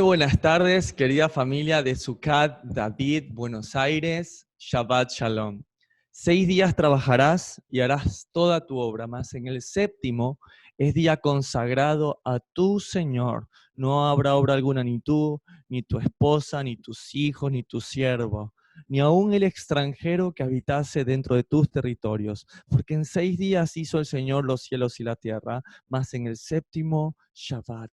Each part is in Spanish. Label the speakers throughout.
Speaker 1: Muy buenas tardes, querida familia de Sucat David, Buenos Aires, Shabbat Shalom. 6 días trabajarás y harás toda tu obra, mas en el séptimo es día consagrado a tu Señor. No habrá obra alguna, ni tú, ni tu esposa, ni tus hijos, ni tu siervo, ni aun el extranjero que habitase dentro de tus territorios. Porque en 6 días hizo el Señor los cielos y la tierra, mas en el séptimo Shabbat,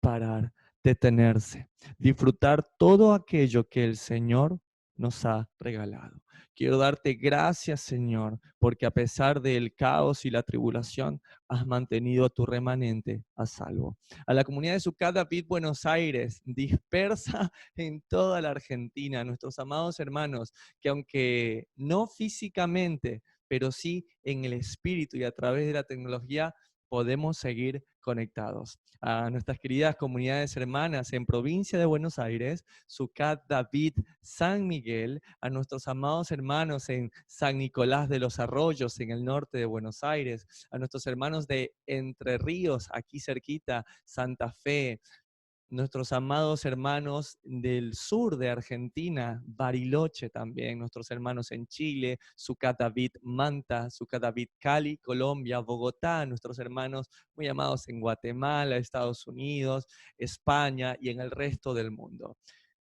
Speaker 1: parar, detenerse, disfrutar todo aquello que el Señor nos ha regalado. Quiero darte gracias, Señor, porque a pesar del caos y la tribulación, has mantenido a tu remanente a salvo. A la comunidad de Sucat David Buenos Aires, dispersa en toda la Argentina, nuestros amados hermanos, que aunque no físicamente, pero sí en el espíritu y a través de la tecnología, podemos seguir conectados. A nuestras queridas comunidades hermanas en provincia de Buenos Aires, Sucat David San Miguel, a nuestros amados hermanos en San Nicolás de los Arroyos, en el norte de Buenos Aires, a nuestros hermanos de Entre Ríos, aquí cerquita, Santa Fe, nuestros amados hermanos del sur de Argentina, Bariloche también, nuestros hermanos en Chile, Sucat David Manta, Sucat David Cali, Colombia, Bogotá, nuestros hermanos muy amados en Guatemala, Estados Unidos, España y en el resto del mundo.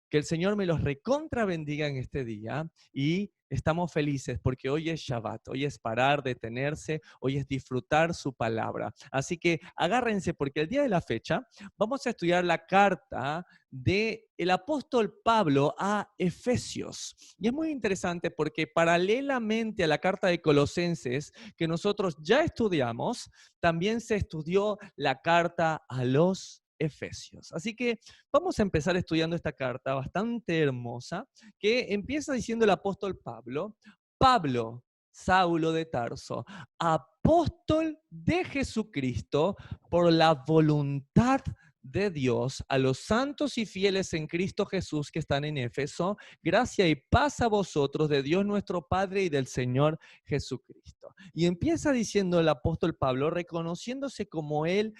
Speaker 1: Que el Señor me los recontra bendiga en este día y estamos felices porque hoy es Shabbat, hoy es parar, detenerse, hoy es disfrutar su palabra. Así que agárrense porque el día de la fecha vamos a estudiar la carta del apóstol Pablo a Efesios. Y es muy interesante porque paralelamente a la carta de Colosenses que nosotros ya estudiamos, también se estudió la carta a los Efesios. Así que vamos a empezar estudiando esta carta bastante hermosa que empieza diciendo el apóstol Pablo, Pablo, Saulo de Tarso, apóstol de Jesucristo por la voluntad de Dios a los santos y fieles en Cristo Jesús que están en Éfeso, gracia y paz a vosotros de Dios nuestro Padre y del Señor Jesucristo. Y empieza diciendo el apóstol Pablo, reconociéndose como él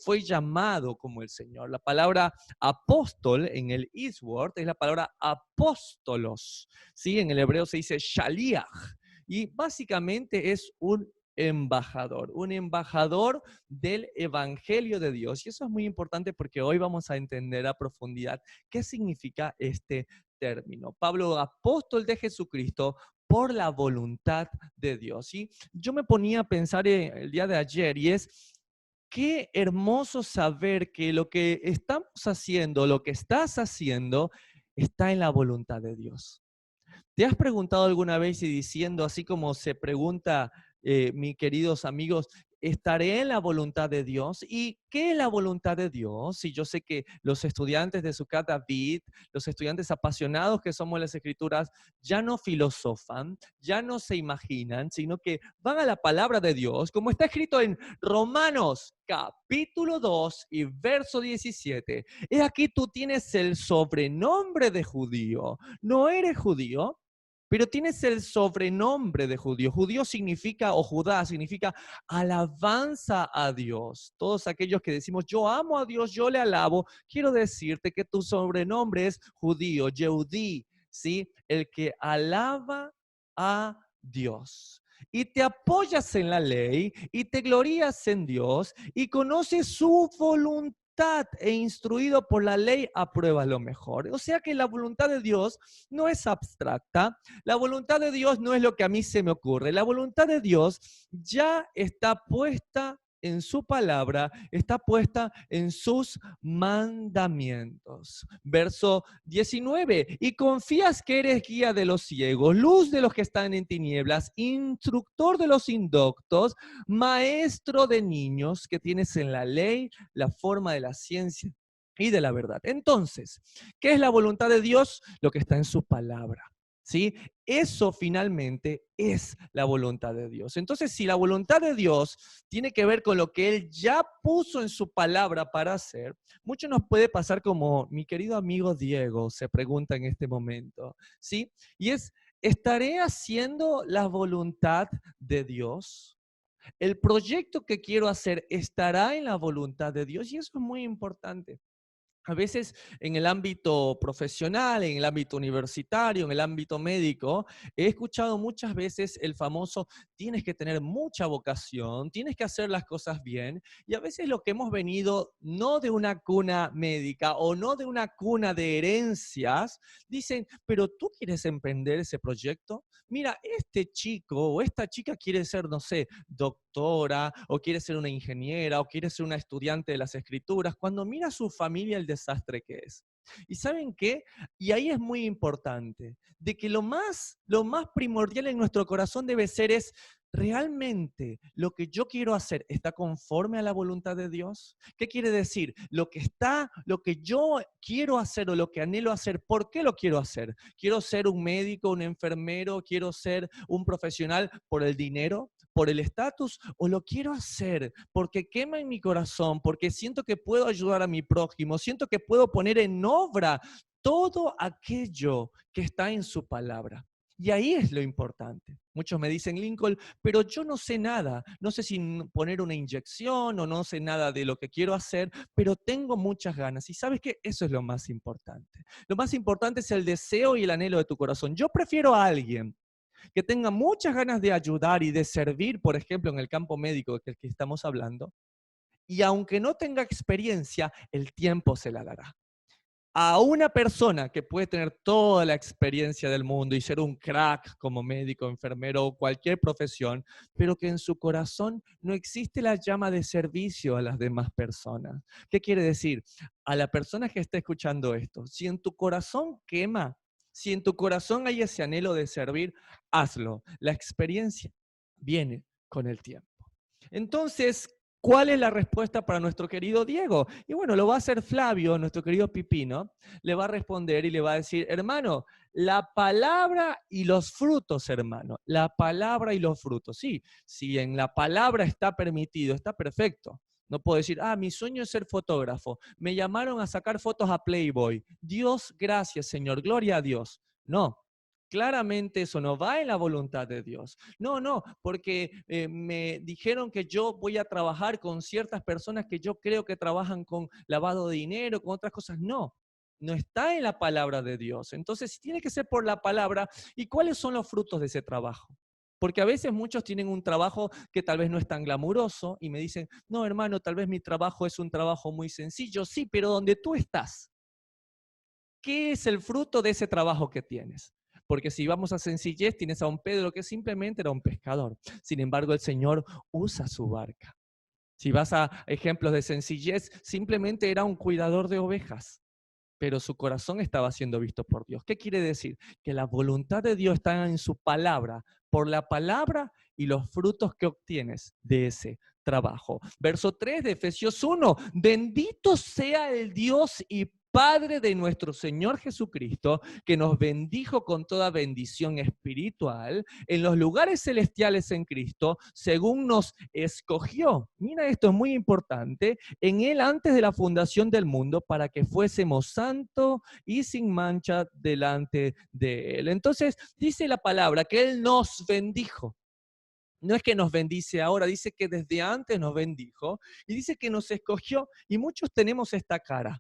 Speaker 1: fue llamado como el Señor. La palabra apóstol en el Eastword es la palabra apóstolos, ¿sí? En el hebreo se dice shaliach y básicamente es un embajador del Evangelio de Dios. Y eso es muy importante porque hoy vamos a entender a profundidad qué significa este término. Pablo, apóstol de Jesucristo por la voluntad de Dios. Y yo me ponía a pensar el día de ayer y es, qué hermoso saber que lo que estamos haciendo, lo que estás haciendo, está en la voluntad de Dios. ¿Te has preguntado alguna vez y diciendo, así como se pregunta, mis queridos amigos, ¿estaré en la voluntad de Dios? ¿Y qué es la voluntad de Dios? Y yo sé que los estudiantes de Sucat David, los estudiantes apasionados que somos las Escrituras, ya no filosofan, ya no se imaginan, sino que van a la palabra de Dios, como está escrito en Romanos capítulo 2 y verso 17. He aquí tú tienes el sobrenombre de judío. No eres judío, pero tienes el sobrenombre de judío. Judío significa, o Judá significa alabanza a Dios. Todos aquellos que decimos, yo amo a Dios, yo le alabo, quiero decirte que tu sobrenombre es judío, Yehudí, ¿sí? El que alaba a Dios. Y te apoyas en la ley y te glorías en Dios y conoces su voluntad e instruido por la ley aprueba lo mejor. O sea que la voluntad de Dios no es abstracta, la voluntad de Dios no es lo que a mí se me ocurre, la voluntad de Dios ya está puesta en su palabra, está puesta en sus mandamientos. Verso 19, y confías que eres guía de los ciegos, luz de los que están en tinieblas, instructor de los indoctos, maestro de niños, que tienes en la ley la forma de la ciencia y de la verdad. Entonces, ¿qué es la voluntad de Dios? Lo que está en su palabra. ¿Sí? Eso finalmente es la voluntad de Dios. Entonces, si la voluntad de Dios tiene que ver con lo que Él ya puso en su palabra para hacer, mucho nos puede pasar como mi querido amigo Diego se pregunta en este momento, ¿sí? Y es, ¿estaré haciendo la voluntad de Dios? ¿El proyecto que quiero hacer estará en la voluntad de Dios? Y eso es muy importante. A veces en el ámbito profesional, en el ámbito universitario, en el ámbito médico, he escuchado muchas veces el famoso, tienes que tener mucha vocación, tienes que hacer las cosas bien, y a veces lo que hemos venido no de una cuna médica o no de una cuna de herencias, dicen, pero tú quieres emprender ese proyecto. Mira, este chico o esta chica quiere ser, no sé, doctora o quiere ser una ingeniera o quiere ser una estudiante de las escrituras. Cuando mira a su familia el desastre que es. ¿Y saben qué? Y ahí es muy importante, de que lo más primordial en nuestro corazón debe ser es, ¿realmente lo que yo quiero hacer está conforme a la voluntad de Dios? ¿Qué quiere decir? Lo que yo quiero hacer o lo que anhelo hacer, ¿por qué lo quiero hacer? ¿Quiero ser un médico, un enfermero? ¿Quiero ser un profesional por el dinero? ¿Por el estatus? ¿O lo quiero hacer porque quema en mi corazón? Porque siento que puedo ayudar a mi prójimo, siento que puedo poner en obra todo aquello que está en su palabra. Y ahí es lo importante. Muchos me dicen, Lincoln, pero yo no sé nada, no sé si poner una inyección o no sé nada de lo que quiero hacer, pero tengo muchas ganas. Y sabes que eso es lo más importante. Lo más importante es el deseo y el anhelo de tu corazón. Yo prefiero a alguien que tenga muchas ganas de ayudar y de servir, por ejemplo, en el campo médico del que estamos hablando, y aunque no tenga experiencia, el tiempo se la dará. A una persona que puede tener toda la experiencia del mundo y ser un crack como médico, enfermero o cualquier profesión, pero que en su corazón no existe la llama de servicio a las demás personas. ¿Qué quiere decir? A la persona que está escuchando esto, si en tu corazón quema, si en tu corazón hay ese anhelo de servir, hazlo. La experiencia viene con el tiempo. Entonces, ¿cuál es la respuesta para nuestro querido Diego? Y bueno, lo va a hacer Flavio, nuestro querido Pipino, le va a responder y le va a decir, hermano, la palabra y los frutos, hermano, la palabra y los frutos. Sí, si en la palabra está permitido, está perfecto. No puedo decir, mi sueño es ser fotógrafo. Me llamaron a sacar fotos a Playboy. Dios, gracias, Señor, gloria a Dios. No, claramente eso no va en la voluntad de Dios. No, no, porque me dijeron que yo voy a trabajar con ciertas personas que yo creo que trabajan con lavado de dinero, con otras cosas. No, no está en la palabra de Dios. Entonces, tiene que ser por la palabra. ¿Y cuáles son los frutos de ese trabajo? Porque a veces muchos tienen un trabajo que tal vez no es tan glamuroso y me dicen, no, hermano, tal vez mi trabajo es un trabajo muy sencillo. Sí, pero donde tú estás, ¿qué es el fruto de ese trabajo que tienes? Porque si vamos a sencillez, tienes a un Pedro que simplemente era un pescador. Sin embargo, el Señor usa su barca. Si vas a ejemplos de sencillez, simplemente era un cuidador de ovejas, pero su corazón estaba siendo visto por Dios. ¿Qué quiere decir? Que la voluntad de Dios está en su palabra, por la palabra y los frutos que obtienes de ese trabajo. Verso 3 de Efesios 1, bendito sea el Dios y Padre de nuestro Señor Jesucristo, que nos bendijo con toda bendición espiritual en los lugares celestiales en Cristo, según nos escogió. Mira, esto es muy importante, en Él antes de la fundación del mundo, para que fuésemos santos y sin mancha delante de Él. Entonces, dice la palabra que Él nos bendijo. No es que nos bendice ahora, dice que desde antes nos bendijo y dice que nos escogió, y muchos tenemos esta cara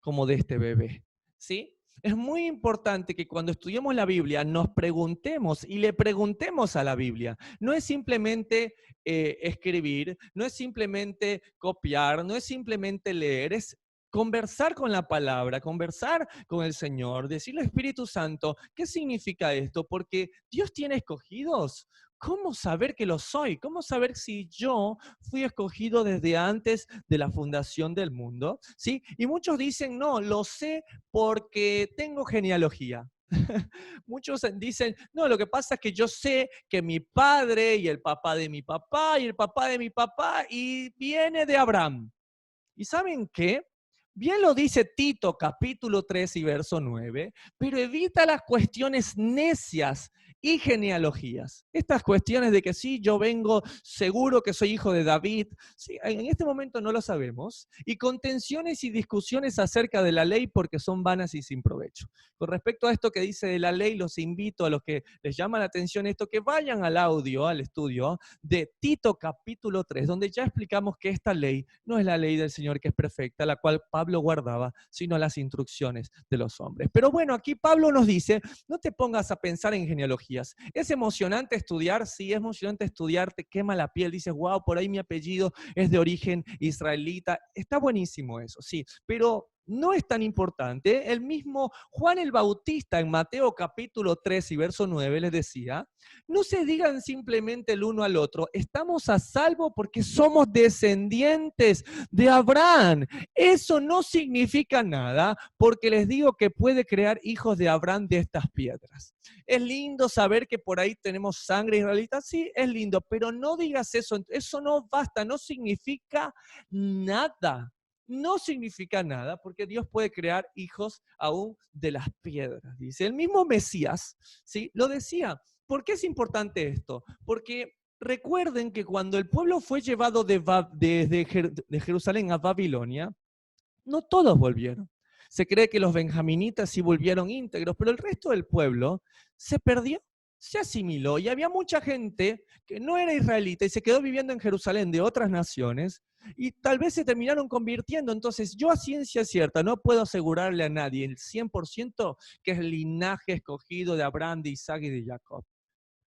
Speaker 1: como de este bebé, ¿sí? Es muy importante que cuando estudiemos la Biblia nos preguntemos y le preguntemos a la Biblia. No es simplemente escribir, no es simplemente copiar, no es simplemente leer, es conversar con la palabra, conversar con el Señor, decirle Espíritu Santo, ¿qué significa esto? Porque Dios tiene escogidos. ¿Cómo saber que lo soy? ¿Cómo saber si yo fui escogido desde antes de la fundación del mundo? ¿Sí? Y muchos dicen, no, lo sé porque tengo genealogía. Muchos dicen, no, lo que pasa es que yo sé que mi padre y el papá de mi papá y el papá de mi papá y viene de Abraham. ¿Y saben qué? Bien lo dice Tito capítulo 3 y verso 9, pero evita las cuestiones necias y genealogías. Estas cuestiones de que sí, yo vengo seguro que soy hijo de David, sí, en este momento no lo sabemos, y contenciones y discusiones acerca de la ley porque son vanas y sin provecho. Con respecto a esto que dice de la ley, los invito a los que les llama la atención esto, que vayan al audio, al estudio de Tito capítulo 3, donde ya explicamos que esta ley no es la ley del Señor que es perfecta, la cual Pablo Pablo guardaba, sino las instrucciones de los hombres. Pero bueno, aquí Pablo nos dice, no te pongas a pensar en genealogías. ¿Es emocionante estudiar? Sí, es emocionante estudiar, te quema la piel, dices, wow, por ahí mi apellido es de origen israelita. Está buenísimo eso, sí, pero no es tan importante. El mismo Juan el Bautista en Mateo capítulo 3 y verso 9 les decía, no se digan simplemente el uno al otro, estamos a salvo porque somos descendientes de Abraham. Eso no significa nada porque les digo que puede crear hijos de Abraham de estas piedras. Es lindo saber que por ahí tenemos sangre israelita, sí, es lindo, pero no digas eso, eso no basta, no significa nada. No significa nada porque Dios puede crear hijos aún de las piedras, dice. El mismo Mesías, ¿sí? Lo decía. ¿Por qué es importante esto? Porque recuerden que cuando el pueblo fue llevado de Jerusalén a Babilonia, no todos volvieron. Se cree que los benjaminitas sí volvieron íntegros, pero el resto del pueblo se perdió, se asimiló y había mucha gente que no era israelita y se quedó viviendo en Jerusalén de otras naciones y tal vez se terminaron convirtiendo. Entonces yo a ciencia cierta no puedo asegurarle a nadie el 100% que es el linaje escogido de Abraham, de Isaac y de Jacob.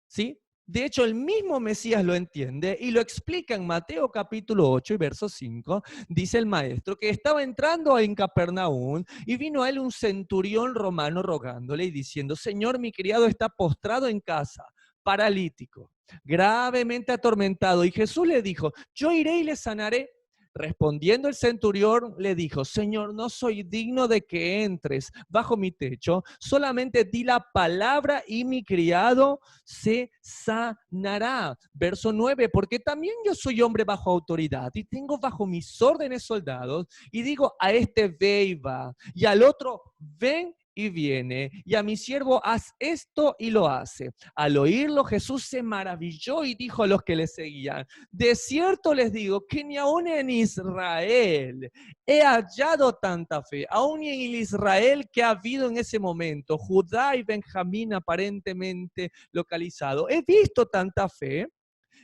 Speaker 1: ¿Sí? De hecho, el mismo Mesías lo entiende y lo explica en Mateo capítulo 8 y verso 5. Dice el maestro que estaba entrando en Capernaum y vino a él un centurión romano rogándole y diciendo, Señor, mi criado está postrado en casa, paralítico, gravemente atormentado. Y Jesús le dijo, yo iré y le sanaré. Respondiendo el centurión le dijo, Señor, no soy digno de que entres bajo mi techo, solamente di la palabra y mi criado se sanará. Verso 9, porque también yo soy hombre bajo autoridad y tengo bajo mis órdenes soldados y digo a este ve y va y al otro ven y viene, y a mi siervo haz esto y lo hace. Al oírlo Jesús se maravilló y dijo a los que le seguían, de cierto les digo que ni aun en Israel he hallado tanta fe, aún en el Israel que ha habido en ese momento, Judá y Benjamín aparentemente localizado, he visto tanta fe.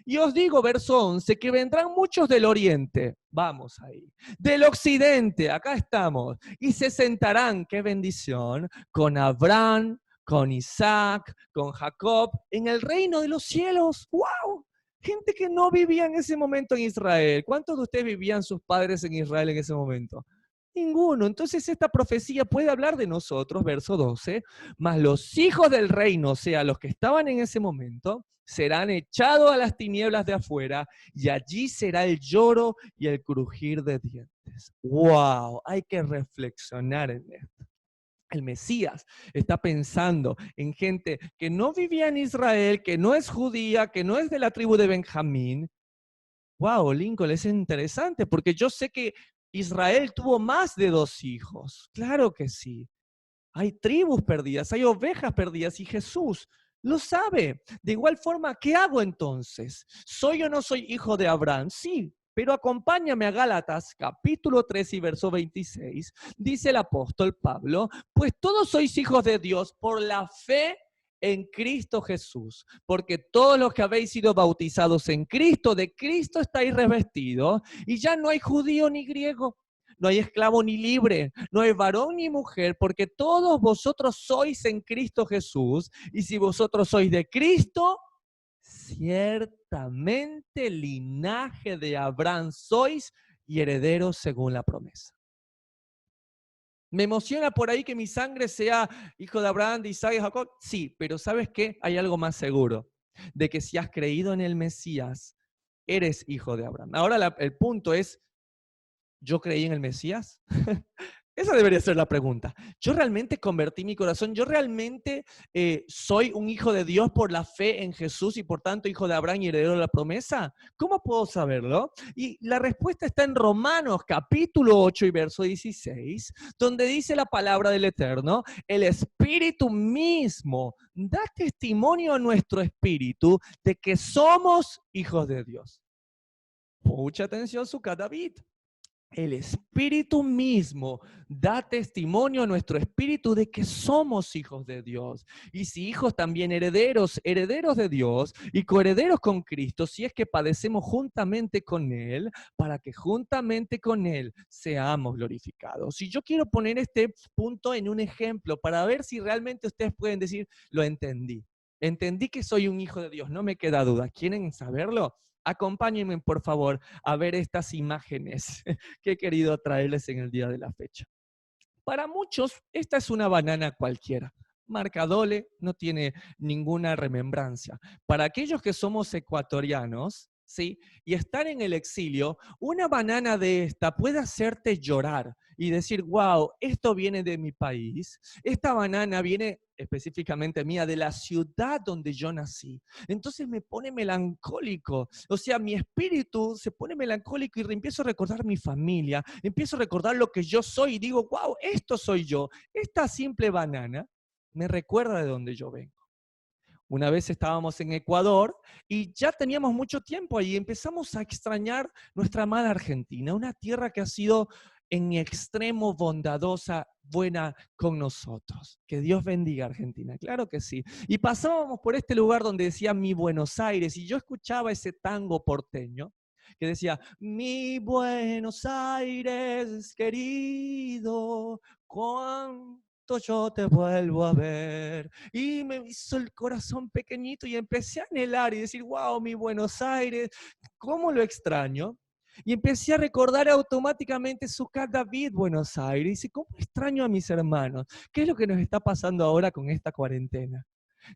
Speaker 1: Y os digo, verso 11, que vendrán muchos del oriente, vamos ahí, del occidente, acá estamos, y se sentarán, qué bendición, con Abraham, con Isaac, con Jacob, en el reino de los cielos. ¡Wow! Gente que no vivía en ese momento en Israel. ¿Cuántos de ustedes vivían sus padres en Israel en ese momento? Ninguno. Entonces esta profecía puede hablar de nosotros, verso 12, mas los hijos del reino, o sea, los que estaban en ese momento, serán echados a las tinieblas de afuera y allí será el lloro y el crujir de dientes. ¡Wow! Hay que reflexionar en esto. El Mesías está pensando en gente que no vivía en Israel, que no es judía, que no es de la tribu de Benjamín. Wow, Lincoln, es interesante porque yo sé que Israel tuvo más de 2 hijos. Claro que sí. Hay tribus perdidas, hay ovejas perdidas y Jesús lo sabe. De igual forma, ¿qué hago entonces? ¿Soy o no soy hijo de Abraham? Sí, pero acompáñame a Gálatas capítulo 3 y verso 26. Dice el apóstol Pablo, pues todos sois hijos de Dios por la fe en Cristo Jesús, porque todos los que habéis sido bautizados en Cristo, de Cristo estáis revestidos, y ya no hay judío ni griego, no hay esclavo ni libre, no hay varón ni mujer, porque todos vosotros sois en Cristo Jesús, y si vosotros sois de Cristo, ciertamente linaje de Abraham sois y herederos según la promesa. ¿Me emociona por ahí que mi sangre sea hijo de Abraham, de Isaac y Jacob? Sí, pero ¿sabes qué? Hay algo más seguro, de que si has creído en el Mesías, eres hijo de Abraham. Ahora el punto es, ¿yo creí en el Mesías? Esa debería ser la pregunta. ¿Yo realmente convertí mi corazón? ¿Yo realmente soy un hijo de Dios por la fe en Jesús y por tanto hijo de Abraham y heredero de la promesa? ¿Cómo puedo saberlo? Y la respuesta está en Romanos capítulo 8 y verso 16, donde dice la palabra del Eterno, el Espíritu mismo da testimonio a nuestro espíritu de que somos hijos de Dios. Mucha atención, Sukkot David. El Espíritu mismo da testimonio a nuestro espíritu de que somos hijos de Dios. Y si hijos también herederos, herederos de Dios y coherederos con Cristo, si es que padecemos juntamente con Él, para que juntamente con Él seamos glorificados. Y yo quiero poner este punto en un ejemplo para ver si realmente ustedes pueden decir, lo entendí. Entendí que soy un hijo de Dios, no me queda duda. ¿Quieren saberlo? Acompáñenme, por favor, a ver estas imágenes que he querido traerles en el día de la fecha. Para muchos, esta es una banana cualquiera. Marca Dole, no tiene ninguna remembrancia. Para aquellos que somos ecuatorianos, ¿sí? Y estar en el exilio, una banana de esta puede hacerte llorar y decir, wow, esto viene de mi país, esta banana viene específicamente mía, de la ciudad donde yo nací. Entonces me pone melancólico, o sea, mi espíritu se pone melancólico y empiezo a recordar mi familia, empiezo a recordar lo que yo soy y digo, wow, esto soy yo. Esta simple banana me recuerda de donde yo vengo. Una vez estábamos en Ecuador y ya teníamos mucho tiempo ahí y empezamos a extrañar nuestra amada Argentina, una tierra que ha sido en extremo bondadosa, buena con nosotros. Que Dios bendiga a Argentina, claro que sí. Y pasábamos por este lugar donde decía mi Buenos Aires y yo escuchaba ese tango porteño que decía, mi Buenos Aires querido, cuánto yo te vuelvo a ver. Y me hizo el corazón pequeñito y empecé a anhelar y decir, wow, mi Buenos Aires, ¿cómo lo extraño? Y empecé a recordar automáticamente Sucat David, Buenos Aires. Y dice, ¿cómo extraño a mis hermanos? ¿Qué es lo que nos está pasando ahora con esta cuarentena?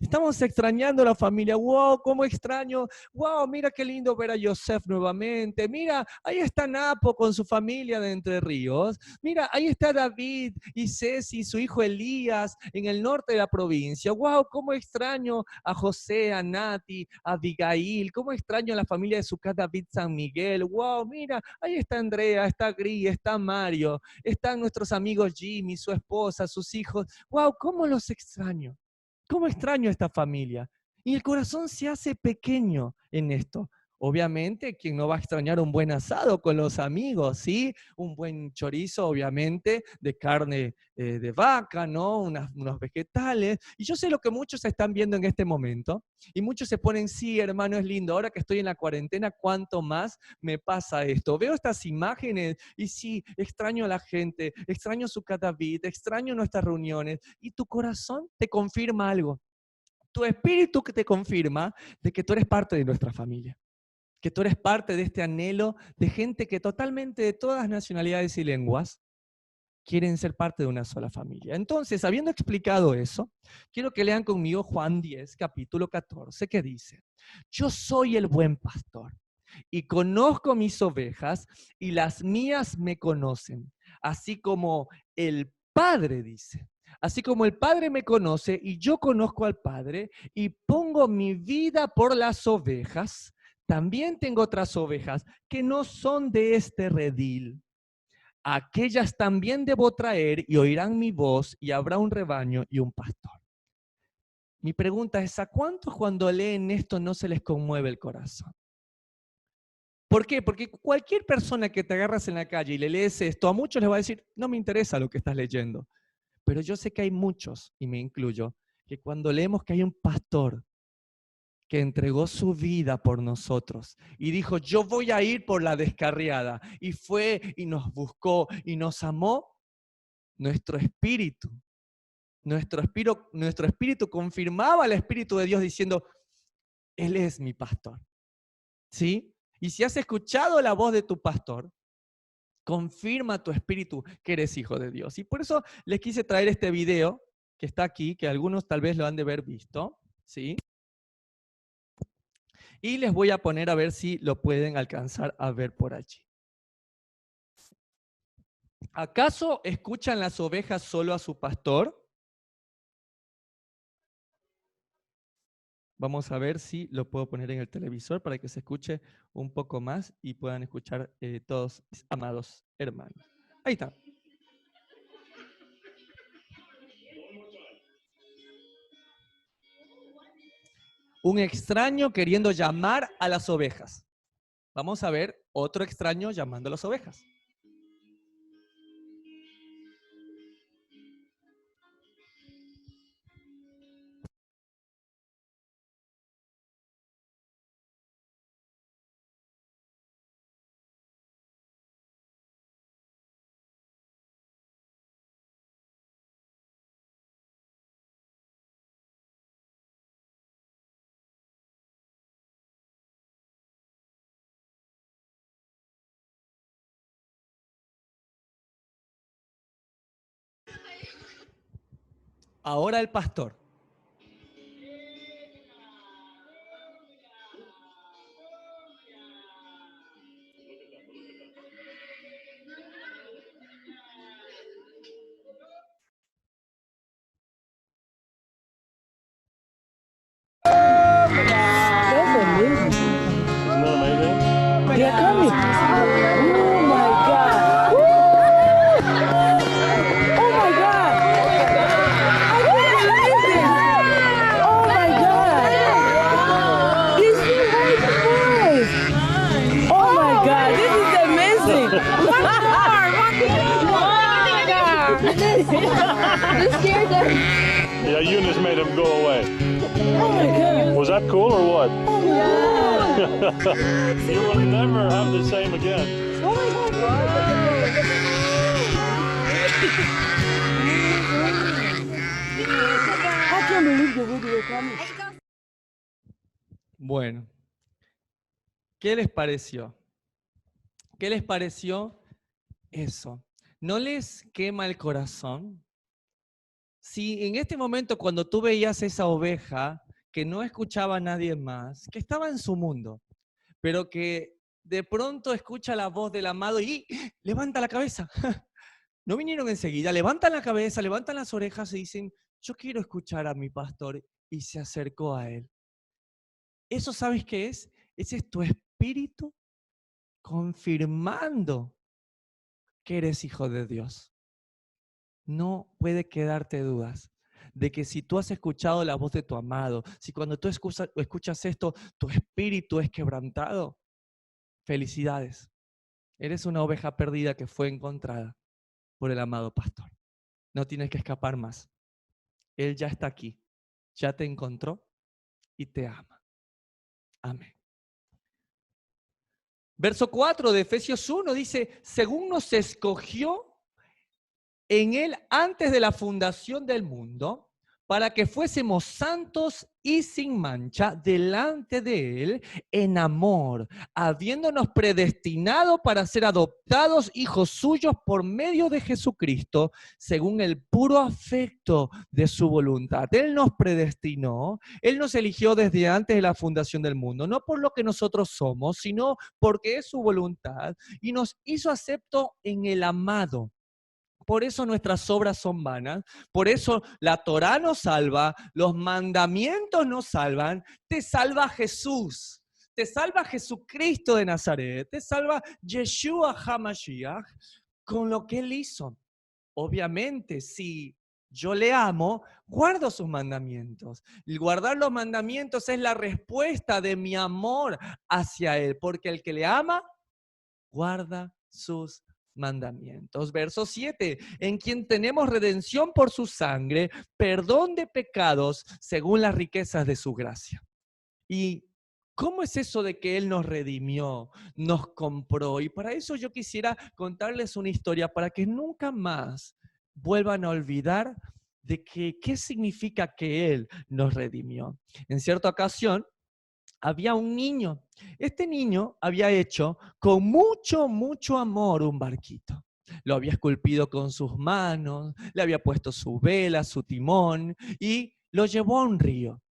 Speaker 1: Estamos extrañando a la familia. Wow, cómo extraño. Wow, mira qué lindo ver a Joseph nuevamente. Mira, ahí está Napo con su familia de Entre Ríos. Mira, ahí está David y Ceci, su hijo Elías, en el norte de la provincia. Wow, cómo extraño a José, a Nati, a Abigail. Cómo extraño a la familia de Sucat David San Miguel. Wow, mira, ahí está Andrea, está Gris, está Mario, están nuestros amigos Jimmy, su esposa, sus hijos. Wow, cómo los extraño. ¿Cómo extraño a esta familia? Y el corazón se hace pequeño en esto. Obviamente, quien no va a extrañar un buen asado con los amigos, ¿sí? Un buen chorizo, obviamente, de carne de vaca, ¿no? Unos vegetales. Y yo sé lo que muchos están viendo en este momento. Y muchos se ponen, sí, hermano, es lindo. Ahora que estoy en la cuarentena, ¿cuánto más me pasa esto? Veo estas imágenes y sí, extraño a la gente, extraño su catavid, extraño nuestras reuniones. Y tu corazón te confirma algo. Tu espíritu que te confirma de que tú eres parte de nuestra familia, que tú eres parte de este anhelo de gente que totalmente de todas nacionalidades y lenguas quieren ser parte de una sola familia. Entonces, habiendo explicado eso, quiero que lean conmigo Juan 10, capítulo 14, que dice, yo soy el buen pastor y conozco mis ovejas y las mías me conocen, así como el Padre dice. Así como el Padre me conoce y yo conozco al Padre y pongo mi vida por las ovejas, también tengo otras ovejas que no son de este redil. Aquellas también debo traer y oirán mi voz y habrá un rebaño y un pastor. Mi pregunta es, ¿a cuántos cuando leen esto no se les conmueve el corazón? ¿Por qué? Porque cualquier persona que te agarras en la calle y le lees esto, a muchos les va a decir, no me interesa lo que estás leyendo. Pero yo sé que hay muchos, y me incluyo, que cuando leemos que hay un pastor que entregó su vida por nosotros y dijo, yo voy a ir por la descarriada, y fue y nos buscó y nos amó, nuestro espíritu, nuestro espíritu confirmaba al Espíritu de Dios diciendo, Él es mi pastor. ¿Sí? Y si has escuchado la voz de tu pastor, confirma tu espíritu que eres hijo de Dios. Y por eso les quise traer este video que está aquí, que algunos tal vez lo han de haber visto, ¿sí? Y les voy a poner a ver si lo pueden alcanzar a ver por allí. ¿Acaso escuchan las ovejas solo a su pastor? Vamos a ver si lo puedo poner en el televisor para que se escuche un poco más y puedan escuchar todos mis amados hermanos. Ahí está. Un extraño queriendo llamar a las ovejas. Vamos a ver otro extraño llamando a las ovejas. Ahora el pastor.
Speaker 2: They're coming. Oh my God. Woo! Oh my God. I can't believe this. Oh my God. This is nice. Oh my God. This is amazing.
Speaker 3: You scared them.
Speaker 4: Yeah, Eunice made him go away.
Speaker 2: Oh my God.
Speaker 4: Was that cool or what?
Speaker 2: Oh my God.
Speaker 4: You will never have the same again.
Speaker 2: Oh my God. I can't believe the way they were coming.
Speaker 1: Bueno, ¿qué les pareció? ¿Qué les pareció eso? ¿No les quema el corazón? Si en este momento cuando tú veías esa oveja que no escuchaba a nadie más, que estaba en su mundo, pero que de pronto escucha la voz del amado y levanta la cabeza. No vinieron enseguida, levantan la cabeza, levantan las orejas y dicen, yo quiero escuchar a mi pastor, y se acercó a él. ¿Eso sabes qué es? Ese es tu espíritu confirmando que eres hijo de Dios. No puede quedarte dudas de que si tú has escuchado la voz de tu amado, si cuando tú escuchas esto, tu espíritu es quebrantado, felicidades. Eres una oveja perdida que fue encontrada por el amado pastor. No tienes que escapar más. Él ya está aquí, ya te encontró y te ama. Amén. Verso 4 de Efesios 1 dice, según nos escogió en Él antes de la fundación del mundo, para que fuésemos santos y sin mancha delante de Él en amor, habiéndonos predestinado para ser adoptados hijos suyos por medio de Jesucristo, según el puro afecto de su voluntad. Él nos predestinó, Él nos eligió desde antes de la fundación del mundo, no por lo que nosotros somos, sino porque es su voluntad, y nos hizo acepto en el amado. Por eso nuestras obras son vanas, por eso la Torá nos salva, los mandamientos nos salvan, te salva Jesús, te salva Jesucristo de Nazaret, te salva Yeshua HaMashiach con lo que Él hizo. Obviamente, si yo le amo, guardo sus mandamientos. Y guardar los mandamientos es la respuesta de mi amor hacia Él, porque el que le ama, guarda sus mandamientos. Verso 7, en quien tenemos redención por su sangre, perdón de pecados según las riquezas de su gracia. ¿Y cómo es eso de que Él nos redimió, nos compró? Y para eso yo quisiera contarles una historia para que nunca más vuelvan a olvidar de qué significa que Él nos redimió. En cierta ocasión, había un niño. Este niño había hecho con mucho amor un barquito. Lo había esculpido con sus manos, le había puesto su vela, su timón y lo llevó a un río.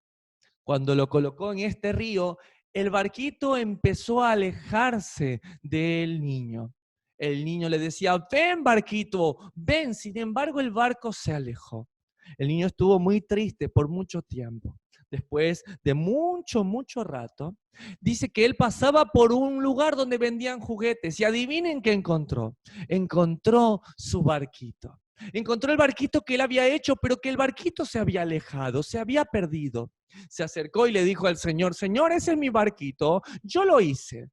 Speaker 1: Cuando lo colocó en este río, el barquito empezó a alejarse del niño. El niño le decía, ven barquito, ven. Sin embargo, el barco se alejó. El niño estuvo muy triste por mucho tiempo. Después de mucho rato, dice que él pasaba por un lugar donde vendían juguetes y adivinen qué encontró. Encontró su barquito. Encontró el barquito que él había hecho, pero que el barquito se había alejado, se había perdido. Se acercó y le dijo al Señor, Señor, ese es mi barquito, yo lo hice.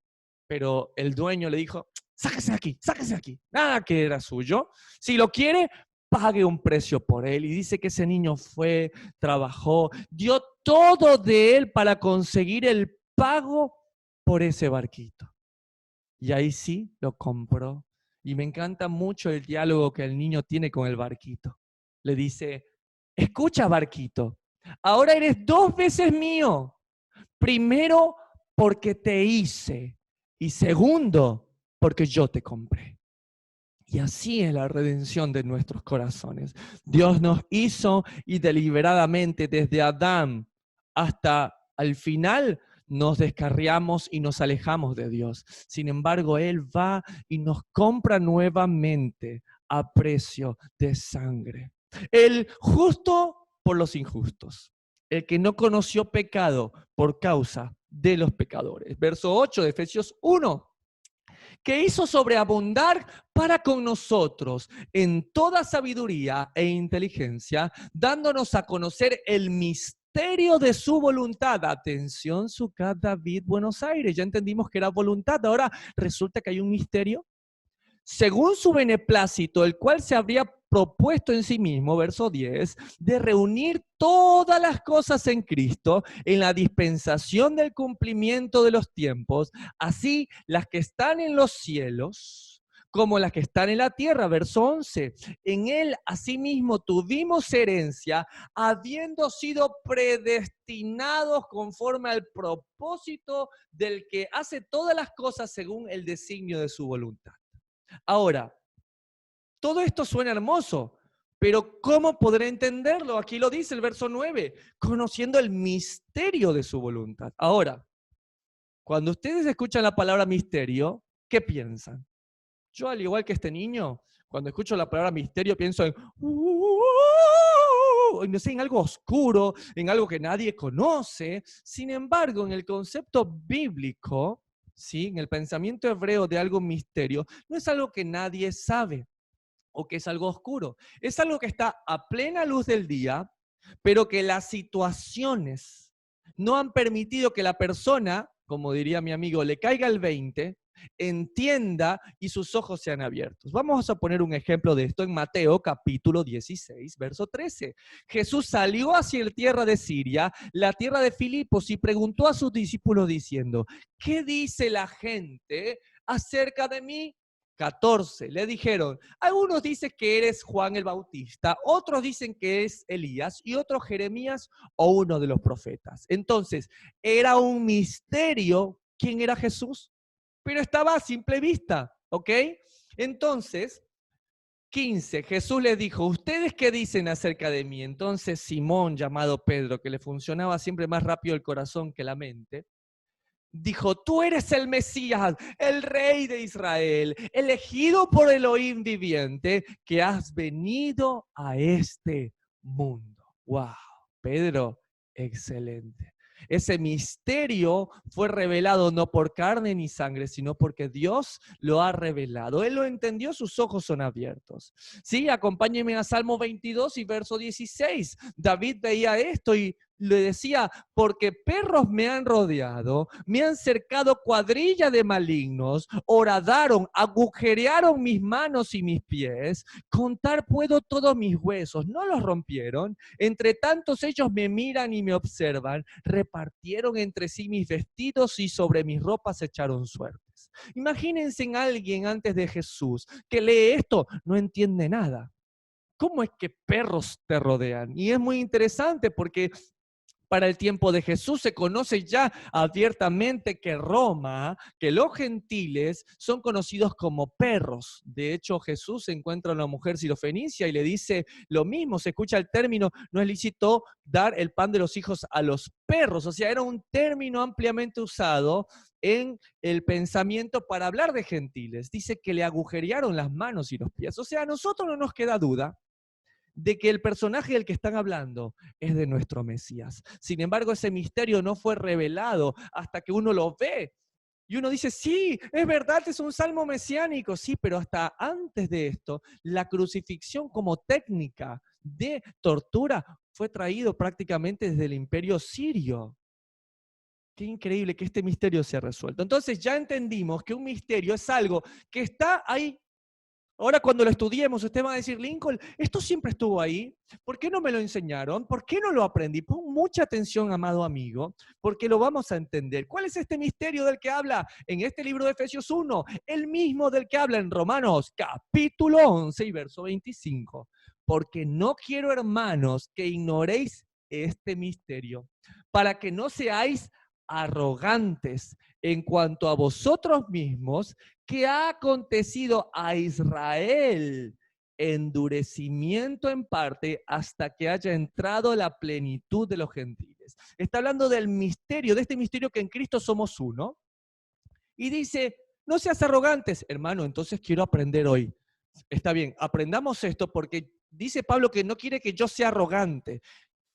Speaker 1: Pero el dueño le dijo, sáquese de aquí, nada que era suyo. Si lo quiere, pague un precio por él. Y dice que ese niño fue, trabajó, dio todo de él para conseguir el pago por ese barquito. Y ahí sí lo compró. Y me encanta mucho el diálogo que el niño tiene con el barquito. Le dice, escucha barquito, ahora eres 2 veces mío. Primero, porque te hice. Y segundo, porque yo te compré. Y así es la redención de nuestros corazones. Dios nos hizo y deliberadamente desde Adán hasta el final nos descarriamos y nos alejamos de Dios. Sin embargo, Él va y nos compra nuevamente a precio de sangre. El justo por los injustos. El que no conoció pecado por causa de los pecadores. Verso 8 de Efesios 1. Que hizo sobreabundar para con nosotros en toda sabiduría e inteligencia, dándonos a conocer el misterio de su voluntad. Atención, Sucat David, Buenos Aires. Ya entendimos que era voluntad, ahora resulta que hay un misterio. Según su beneplácito, el cual se habría propuesto en sí mismo, verso 10, de reunir todas las cosas en Cristo, en la dispensación del cumplimiento de los tiempos, así las que están en los cielos como las que están en la tierra, verso 11. En él asimismo tuvimos herencia, habiendo sido predestinados conforme al propósito del que hace todas las cosas según el designio de su voluntad. Ahora, todo esto suena hermoso, pero ¿cómo podré entenderlo? Aquí lo dice el verso 9, conociendo el misterio de su voluntad. Ahora, cuando ustedes escuchan la palabra misterio, ¿qué piensan? Yo, al igual que este niño, cuando escucho la palabra misterio, pienso en, no sé, en algo oscuro, en algo que nadie conoce. Sin embargo, en el concepto bíblico, ¿sí? En el pensamiento hebreo de algo misterio, no es algo que nadie sabe o que es algo oscuro. Es algo que está a plena luz del día, pero que las situaciones no han permitido que la persona, como diría mi amigo, le caiga el 20, entienda y sus ojos sean abiertos. Vamos a poner un ejemplo de esto en Mateo capítulo 16, verso 13. Jesús salió hacia la tierra de Siria, la tierra de Filipos, y preguntó a sus discípulos diciendo, ¿qué dice la gente acerca de mí? 14, le dijeron, algunos dicen que eres Juan el Bautista, otros dicen que es Elías y otros Jeremías o uno de los profetas. Entonces, era un misterio quién era Jesús, pero estaba a simple vista, ¿ok? Entonces, 15, Jesús les dijo, ¿ustedes qué dicen acerca de mí? Entonces Simón, llamado Pedro, que le funcionaba siempre más rápido el corazón que la mente, dijo, tú eres el Mesías, el Rey de Israel, elegido por Elohim viviente, que has venido a este mundo. ¡Wow! Pedro, excelente. Ese misterio fue revelado no por carne ni sangre, sino porque Dios lo ha revelado. Él lo entendió, sus ojos son abiertos. Sí, acompáñenme a Salmo 22 y verso 16. David veía esto y le decía, porque perros me han rodeado, me han cercado cuadrilla de malignos, horadaron, agujerearon mis manos y mis pies, contar puedo todos mis huesos, no los rompieron, entre tantos ellos me miran y me observan, repartieron entre sí mis vestidos y sobre mis ropas echaron suertes. Imagínense en alguien antes de Jesús que lee esto, no entiende nada. ¿Cómo es que perros te rodean? Y es muy interesante porque para el tiempo de Jesús se conoce ya abiertamente que Roma, que los gentiles son conocidos como perros. De hecho, Jesús se encuentra a una mujer sirofenicia y le dice lo mismo, se escucha el término, no es lícito dar el pan de los hijos a los perros. O sea, era un término ampliamente usado en el pensamiento para hablar de gentiles. Dice que le agujerearon las manos y los pies. O sea, a nosotros no nos queda duda de que el personaje del que están hablando es de nuestro Mesías. Sin embargo, ese misterio no fue revelado hasta que uno lo ve. Y uno dice, sí, es verdad, es un salmo mesiánico. Sí, pero hasta antes de esto, la crucifixión como técnica de tortura fue traído prácticamente desde el imperio sirio. Qué increíble que este misterio se ha resuelto. Entonces ya entendimos que un misterio es algo que está ahí. Ahora cuando lo estudiemos, usted va a decir, Lincoln, esto siempre estuvo ahí. ¿Por qué no me lo enseñaron? ¿Por qué no lo aprendí? Pon mucha atención, amado amigo, porque lo vamos a entender. ¿Cuál es este misterio del que habla en este libro de Efesios 1? El mismo del que habla en Romanos, capítulo 11 y verso 25. Porque no quiero, hermanos, que ignoréis este misterio, para que no seáis arrogantes en cuanto a vosotros mismos, que ha acontecido a Israel endurecimiento en parte hasta que haya entrado la plenitud de los gentiles. Está hablando del misterio, de este misterio que en Cristo somos uno. Y dice, no seas arrogantes, hermano, entonces quiero aprender hoy. Está bien, aprendamos esto porque dice Pablo que no quiere que yo sea arrogante.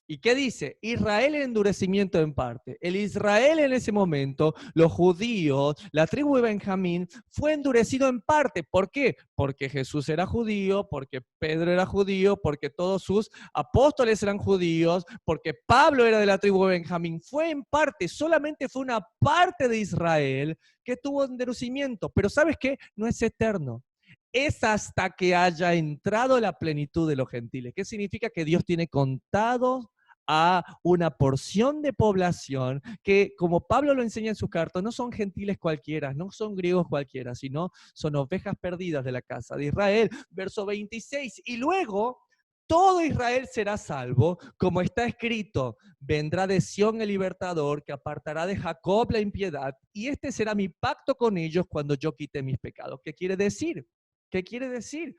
Speaker 1: ¿Y qué dice? Israel en endurecimiento en parte. El Israel en ese momento, los judíos, la tribu de Benjamín, fue endurecido en parte. ¿Por qué? Porque Jesús era judío, porque Pedro era judío, porque todos sus apóstoles eran judíos, porque Pablo era de la tribu de Benjamín. Fue en parte, solamente fue una parte de Israel que tuvo endurecimiento. Pero ¿sabes qué? No es eterno. Es hasta que haya entrado la plenitud de los gentiles. ¿Qué significa? Que Dios tiene contado a una porción de población que, como Pablo lo enseña en sus cartas, no son gentiles cualquiera, no son griegos cualquiera, sino son ovejas perdidas de la casa de Israel. Verso 26, y luego todo Israel será salvo, como está escrito, vendrá de Sión el libertador, que apartará de Jacob la impiedad, y este será mi pacto con ellos cuando yo quite mis pecados. ¿Qué quiere decir? ¿Qué quiere decir?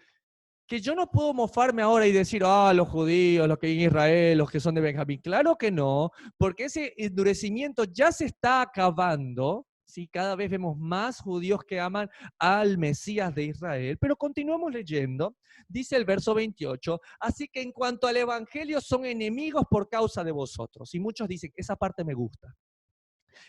Speaker 1: Que yo no puedo mofarme ahora y decir, los judíos, los que en Israel, los que son de Benjamín. Claro que no, porque ese endurecimiento ya se está acabando. ¿Sí? Cada vez vemos más judíos que aman al Mesías de Israel. Pero continuamos leyendo. Dice el verso 28, así que en cuanto al evangelio son enemigos por causa de vosotros. Y muchos dicen, esa parte me gusta.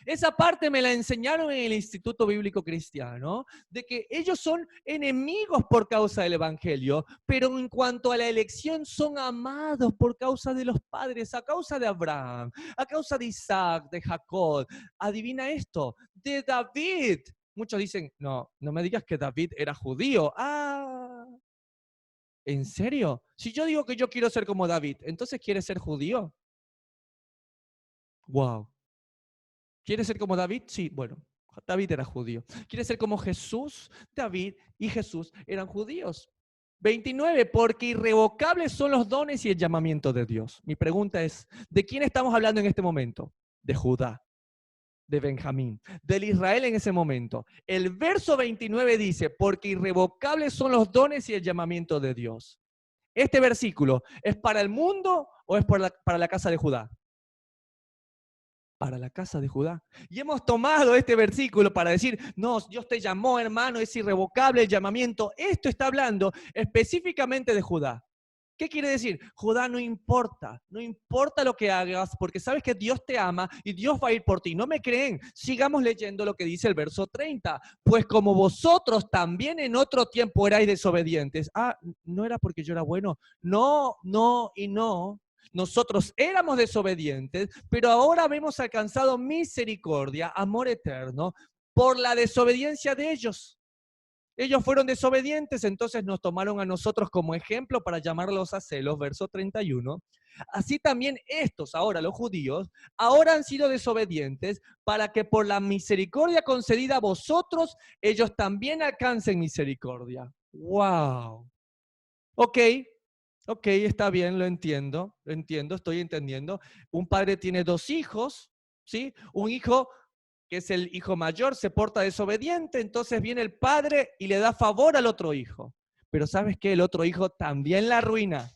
Speaker 1: Esa parte me la enseñaron en el Instituto Bíblico Cristiano, de que ellos son enemigos por causa del Evangelio, pero en cuanto a la elección son amados por causa de los padres, a causa de Abraham, a causa de Isaac, de Jacob. Adivina esto, de David. Muchos dicen, no me digas que David era judío. ¿En serio? Si yo digo que yo quiero ser como David, ¿entonces quieres ser judío? Wow. ¿Quieres ser como David? Sí, bueno, David era judío. ¿Quieres ser como Jesús? David y Jesús eran judíos. 29, porque irrevocables son los dones y el llamamiento de Dios. Mi pregunta es, ¿de quién estamos hablando en este momento? De Judá, de Benjamín, del Israel en ese momento. El verso 29 dice, porque irrevocables son los dones y el llamamiento de Dios. ¿Este versículo es para el mundo o es para la casa de Judá? Para la casa de Judá. Y hemos tomado este versículo para decir, no, Dios te llamó, hermano, es irrevocable el llamamiento. Esto está hablando específicamente de Judá. ¿Qué quiere decir? Judá, no importa lo que hagas, porque sabes que Dios te ama y Dios va a ir por ti. ¿No me creen? Sigamos leyendo lo que dice el verso 30. Pues como vosotros también en otro tiempo erais desobedientes. ¿No era porque yo era bueno? No. Nosotros éramos desobedientes, pero ahora hemos alcanzado misericordia, amor eterno, por la desobediencia de ellos. Ellos fueron desobedientes, entonces nos tomaron a nosotros como ejemplo para llamarlos a celos, verso 31. Así también estos, ahora los judíos, ahora han sido desobedientes para que por la misericordia concedida a vosotros, ellos también alcancen misericordia. ¡Wow! Ok, está bien, lo entiendo, estoy entendiendo. Un padre tiene dos hijos, ¿sí? Un hijo que es el hijo mayor se porta desobediente, entonces viene el padre y le da favor al otro hijo. Pero ¿sabes qué? El otro hijo también la arruina.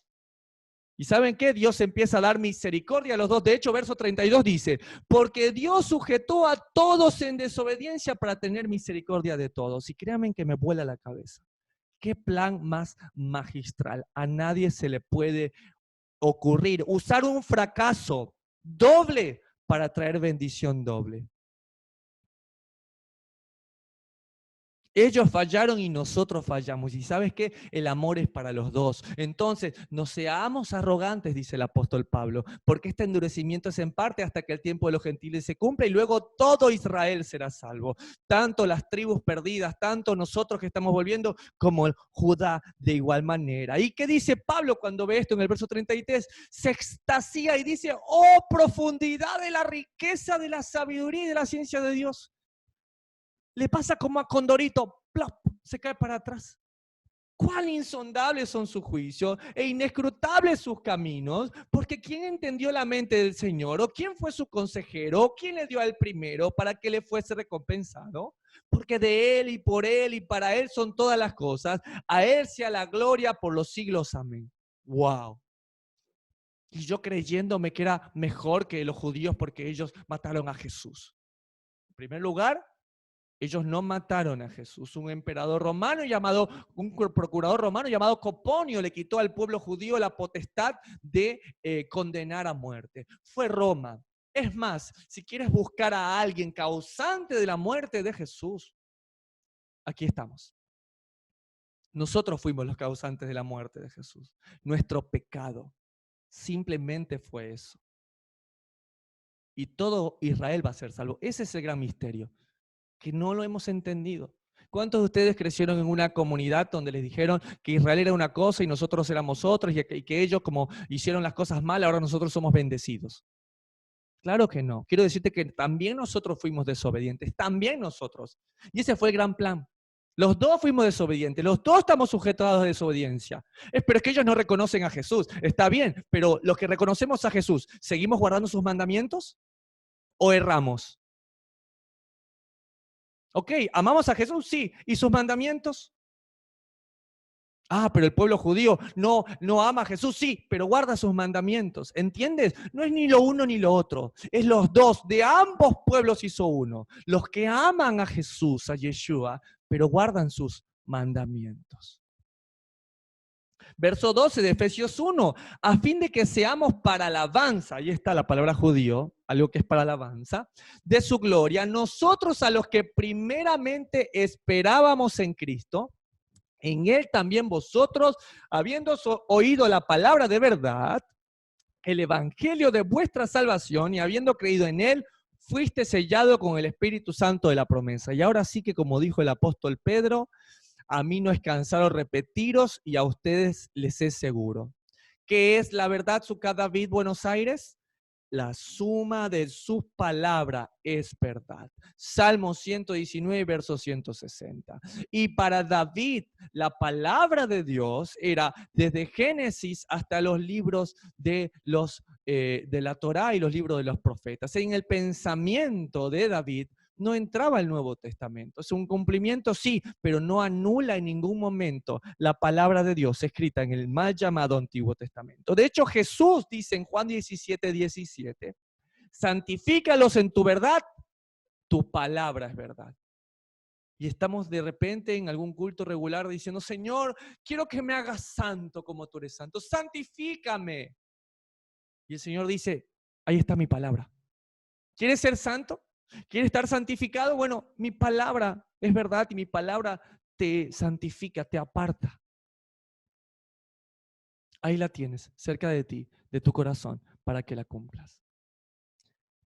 Speaker 1: ¿Y saben qué? Dios empieza a dar misericordia a los dos. De hecho, verso 32 dice, porque Dios sujetó a todos en desobediencia para tener misericordia de todos. Y créanme que me vuela la cabeza. ¿Qué plan más magistral? A nadie se le puede ocurrir usar un fracaso doble para traer bendición doble. Ellos fallaron y nosotros fallamos. ¿Y sabes qué? El amor es para los dos. Entonces, no seamos arrogantes, dice el apóstol Pablo, porque este endurecimiento es en parte hasta que el tiempo de los gentiles se cumpla y luego todo Israel será salvo. Tanto las tribus perdidas, tanto nosotros que estamos volviendo, como el Judá de igual manera. ¿Y qué dice Pablo cuando ve esto en el verso 33? Se extasía y dice, oh, profundidad de la riqueza, de la sabiduría y de la ciencia de Dios. Le pasa como a Condorito, plop, se cae para atrás. Cuán insondables son sus juicios e inescrutables sus caminos, porque ¿quién entendió la mente del Señor? ¿O quién fue su consejero? ¿O quién le dio al primero para que le fuese recompensado? Porque de Él y para Él son todas las cosas. A Él sea la gloria por los siglos. Amén. ¡Wow! Y yo creyéndome que era mejor que los judíos porque ellos mataron a Jesús. En primer lugar, ellos no mataron a Jesús. Un procurador romano llamado Coponio le quitó al pueblo judío la potestad de condenar a muerte. Fue Roma. Es más, si quieres buscar a alguien causante de la muerte de Jesús, aquí estamos. Nosotros fuimos los causantes de la muerte de Jesús. Nuestro pecado simplemente fue eso. Y todo Israel va a ser salvo. Ese es el gran misterio, que no lo hemos entendido. ¿Cuántos de ustedes crecieron en una comunidad donde les dijeron que Israel era una cosa y nosotros éramos otros y que ellos, como hicieron las cosas mal, ahora nosotros somos bendecidos? Claro que no. Quiero decirte que también nosotros fuimos desobedientes, también nosotros. Y ese fue el gran plan. Los dos fuimos desobedientes, los dos estamos sujetos a desobediencia. Pero es que ellos no reconocen a Jesús. Está bien, pero los que reconocemos a Jesús, ¿seguimos guardando sus mandamientos o erramos? Ok, ¿amamos a Jesús? Sí. ¿Y sus mandamientos? Ah, pero el pueblo judío no ama a Jesús. Sí, pero guarda sus mandamientos. ¿Entiendes? No es ni lo uno ni lo otro. Es los dos. De ambos pueblos hizo uno. Los que aman a Jesús, a Yeshua, pero guardan sus mandamientos. Verso 12 de Efesios 1, a fin de que seamos para alabanza, ahí está la palabra judío, algo que es para alabanza, de su gloria, nosotros a los que primeramente esperábamos en Cristo, en Él también vosotros, habiendo oído la palabra de verdad, el evangelio de vuestra salvación, y habiendo creído en Él, fuiste sellado con el Espíritu Santo de la promesa. Y ahora sí que, como dijo el apóstol Pedro, a mí no es cansado repetiros y a ustedes les es seguro. ¿Qué es la verdad, Sucat David, Buenos Aires? La suma de sus palabras es verdad. Salmo 119, verso 160. Y para David, la palabra de Dios era desde Génesis hasta los libros de la Torá y los libros de los profetas. En el pensamiento de David no entraba el Nuevo Testamento. Es un cumplimiento, sí, pero no anula en ningún momento la palabra de Dios escrita en el mal llamado Antiguo Testamento. De hecho, Jesús dice en Juan 17:17, santifícalos en tu verdad, tu palabra es verdad. Y estamos de repente en algún culto regular diciendo, Señor, quiero que me hagas santo como tú eres santo, santifícame. Y el Señor dice, ahí está mi palabra. ¿Quieres ser santo? ¿Quieres estar santificado? Bueno, mi palabra es verdad y mi palabra te santifica, te aparta. Ahí la tienes, cerca de ti, de tu corazón, para que la cumplas.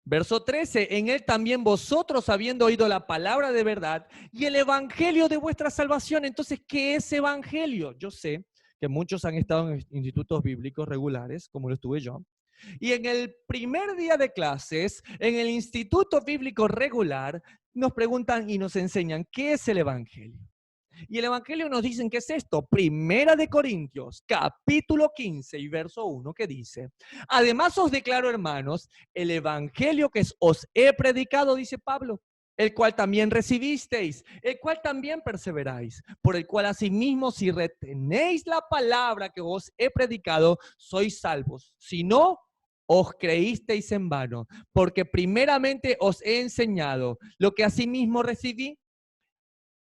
Speaker 1: Verso 13, en Él también vosotros habiendo oído la palabra de verdad y el evangelio de vuestra salvación. Entonces, ¿qué es evangelio? Yo sé que muchos han estado en institutos bíblicos regulares, como lo estuve yo. Y en el primer día de clases, en el Instituto Bíblico Regular, nos preguntan y nos enseñan qué es el Evangelio. Y el Evangelio nos dicen qué es esto. Primera de Corintios, capítulo 15 y verso 1, que dice, además os declaro, hermanos, el Evangelio que os he predicado, dice Pablo, el cual también recibisteis, el cual también perseveráis, por el cual asimismo si retenéis la palabra que os he predicado, sois salvos. Si no, os creísteis en vano, porque primeramente os he enseñado lo que asimismo recibí,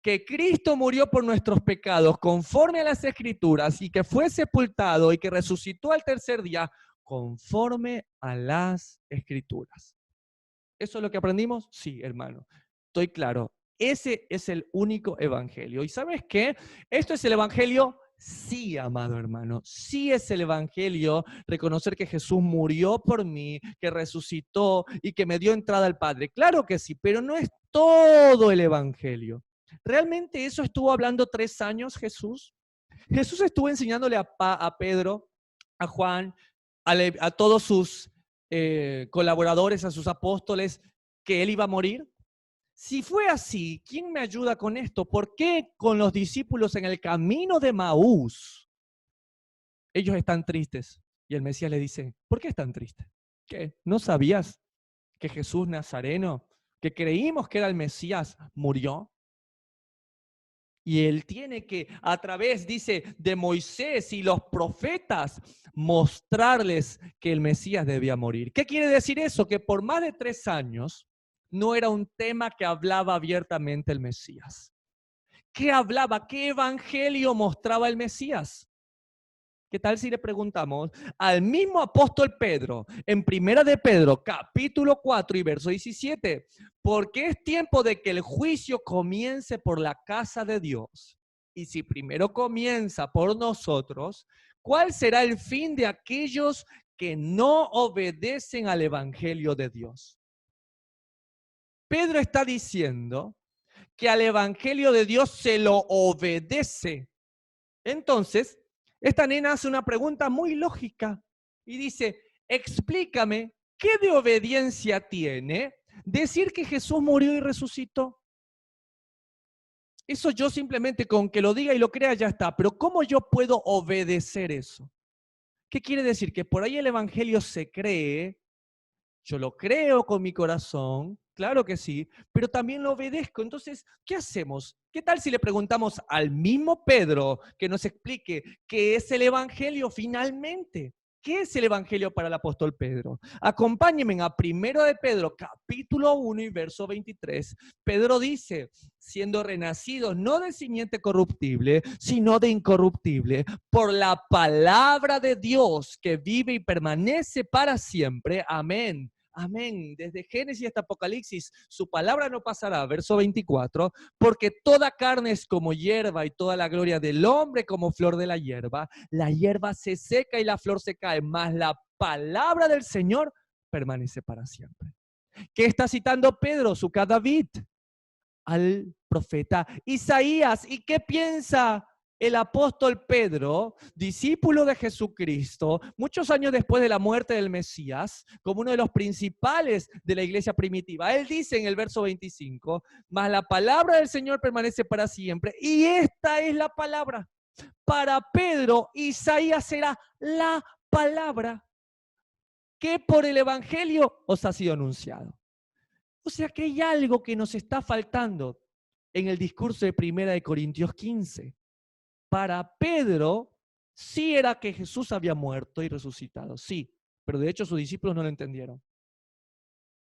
Speaker 1: que Cristo murió por nuestros pecados conforme a las Escrituras y que fue sepultado y que resucitó al tercer día conforme a las Escrituras. ¿Eso es lo que aprendimos? Sí, hermano. Estoy claro. Ese es el único evangelio. ¿Y sabes qué? Esto es el evangelio. Sí, amado hermano, sí es el evangelio reconocer que Jesús murió por mí, que resucitó y que me dio entrada al Padre. Claro que sí, pero no es todo el evangelio. ¿Realmente eso estuvo hablando 3 años Jesús? Jesús estuvo enseñándole a Pedro, a Juan, a todos sus colaboradores, a sus apóstoles, que él iba a morir. Si fue así, ¿quién me ayuda con esto? ¿Por qué con los discípulos en el camino de Maús ellos están tristes? Y el Mesías le dice, ¿por qué están tristes? ¿Qué? ¿No sabías que Jesús Nazareno, que creímos que era el Mesías, murió? Y él tiene que, a través, dice, de Moisés y los profetas, mostrarles que el Mesías debía morir. ¿Qué quiere decir eso? Que por más de 3 años no era un tema que hablaba abiertamente el Mesías. ¿Qué hablaba? ¿Qué evangelio mostraba el Mesías? ¿Qué tal si le preguntamos al mismo apóstol Pedro, en Primera de Pedro, capítulo 4 y verso 17, porque es tiempo de que el juicio comience por la casa de Dios? Y si primero comienza por nosotros, ¿cuál será el fin de aquellos que no obedecen al evangelio de Dios? Pedro está diciendo que al evangelio de Dios se lo obedece. Entonces, esta nena hace una pregunta muy lógica y dice, explícame, ¿qué de obediencia tiene decir que Jesús murió y resucitó? Eso yo simplemente con que lo diga y lo crea ya está, pero ¿cómo yo puedo obedecer eso? ¿Qué quiere decir? Que por ahí el evangelio se cree, yo lo creo con mi corazón, claro que sí, pero también lo obedezco. Entonces, ¿qué hacemos? ¿Qué tal si le preguntamos al mismo Pedro que nos explique qué es el evangelio finalmente? ¿Qué es el evangelio para el apóstol Pedro? Acompáñenme a 1 de Pedro, capítulo 1 y verso 23. Pedro dice, siendo renacidos no de simiente corruptible, sino de incorruptible, por la palabra de Dios que vive y permanece para siempre. Amén. Amén. Desde Génesis hasta Apocalipsis, su palabra no pasará. Verso 24, porque toda carne es como hierba y toda la gloria del hombre como flor de la hierba. La hierba se seca y la flor se cae, mas la palabra del Señor permanece para siempre. ¿Qué está citando Pedro? Su David, al profeta Isaías. ¿Y qué piensa el apóstol Pedro, discípulo de Jesucristo, muchos años después de la muerte del Mesías, como uno de los principales de la iglesia primitiva? Él dice en el verso 25, mas la palabra del Señor permanece para siempre. Y esta es la palabra. Para Pedro, Isaías era la palabra que por el evangelio os ha sido anunciado. O sea que hay algo que nos está faltando en el discurso de 1 Corintios 15. Para Pedro, sí era que Jesús había muerto y resucitado, sí, pero de hecho sus discípulos no lo entendieron.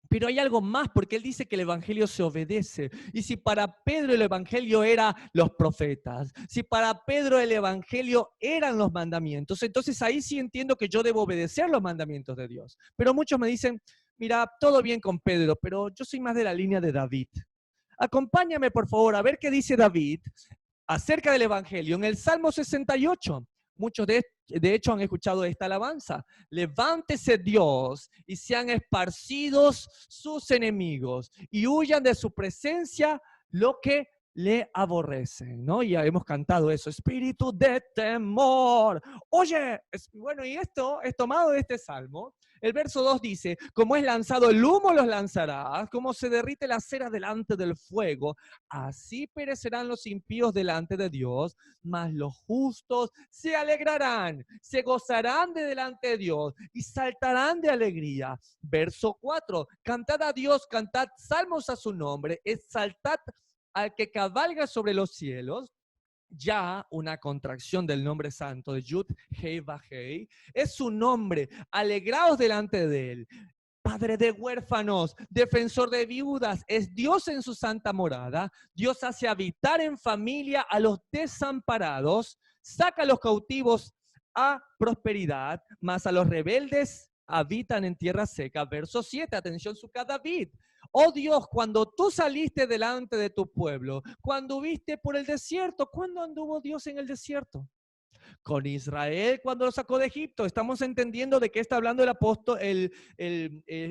Speaker 1: Pero hay algo más, porque él dice que el evangelio se obedece. Y si para Pedro el evangelio era los profetas, si para Pedro el evangelio eran los mandamientos, entonces ahí sí entiendo que yo debo obedecer los mandamientos de Dios. Pero muchos me dicen, mira, todo bien con Pedro, pero yo soy más de la línea de David. Acompáñame, por favor, a ver qué dice David acerca del evangelio en el Salmo 68. Muchos de hecho han escuchado esta alabanza. Levántese Dios y sean esparcidos sus enemigos y huyan de su presencia lo que le aborrecen, ¿no? Y ya hemos cantado eso, espíritu de temor. Oye, bueno, y esto es tomado de este salmo. El verso 2 dice, como es lanzado el humo los lanzarás, como se derrite la cera delante del fuego, así perecerán los impíos delante de Dios, mas los justos se alegrarán, se gozarán de delante de Dios y saltarán de alegría. Verso 4, cantad a Dios, cantad salmos a su nombre, exaltad al que cabalga sobre los cielos. Ya una contracción del nombre santo de Yud Hei Vahei, es su nombre, alegraos delante de él. Padre de huérfanos, defensor de viudas, es Dios en su santa morada. Dios hace habitar en familia a los desamparados, saca a los cautivos a prosperidad, mas a los rebeldes habitan en tierra seca. Verso 7, atención, su David. Oh Dios, cuando tú saliste delante de tu pueblo, cuando viste por el desierto, ¿cuándo anduvo Dios en el desierto? Con Israel cuando lo sacó de Egipto. ¿Estamos entendiendo de qué está hablando el apóstol,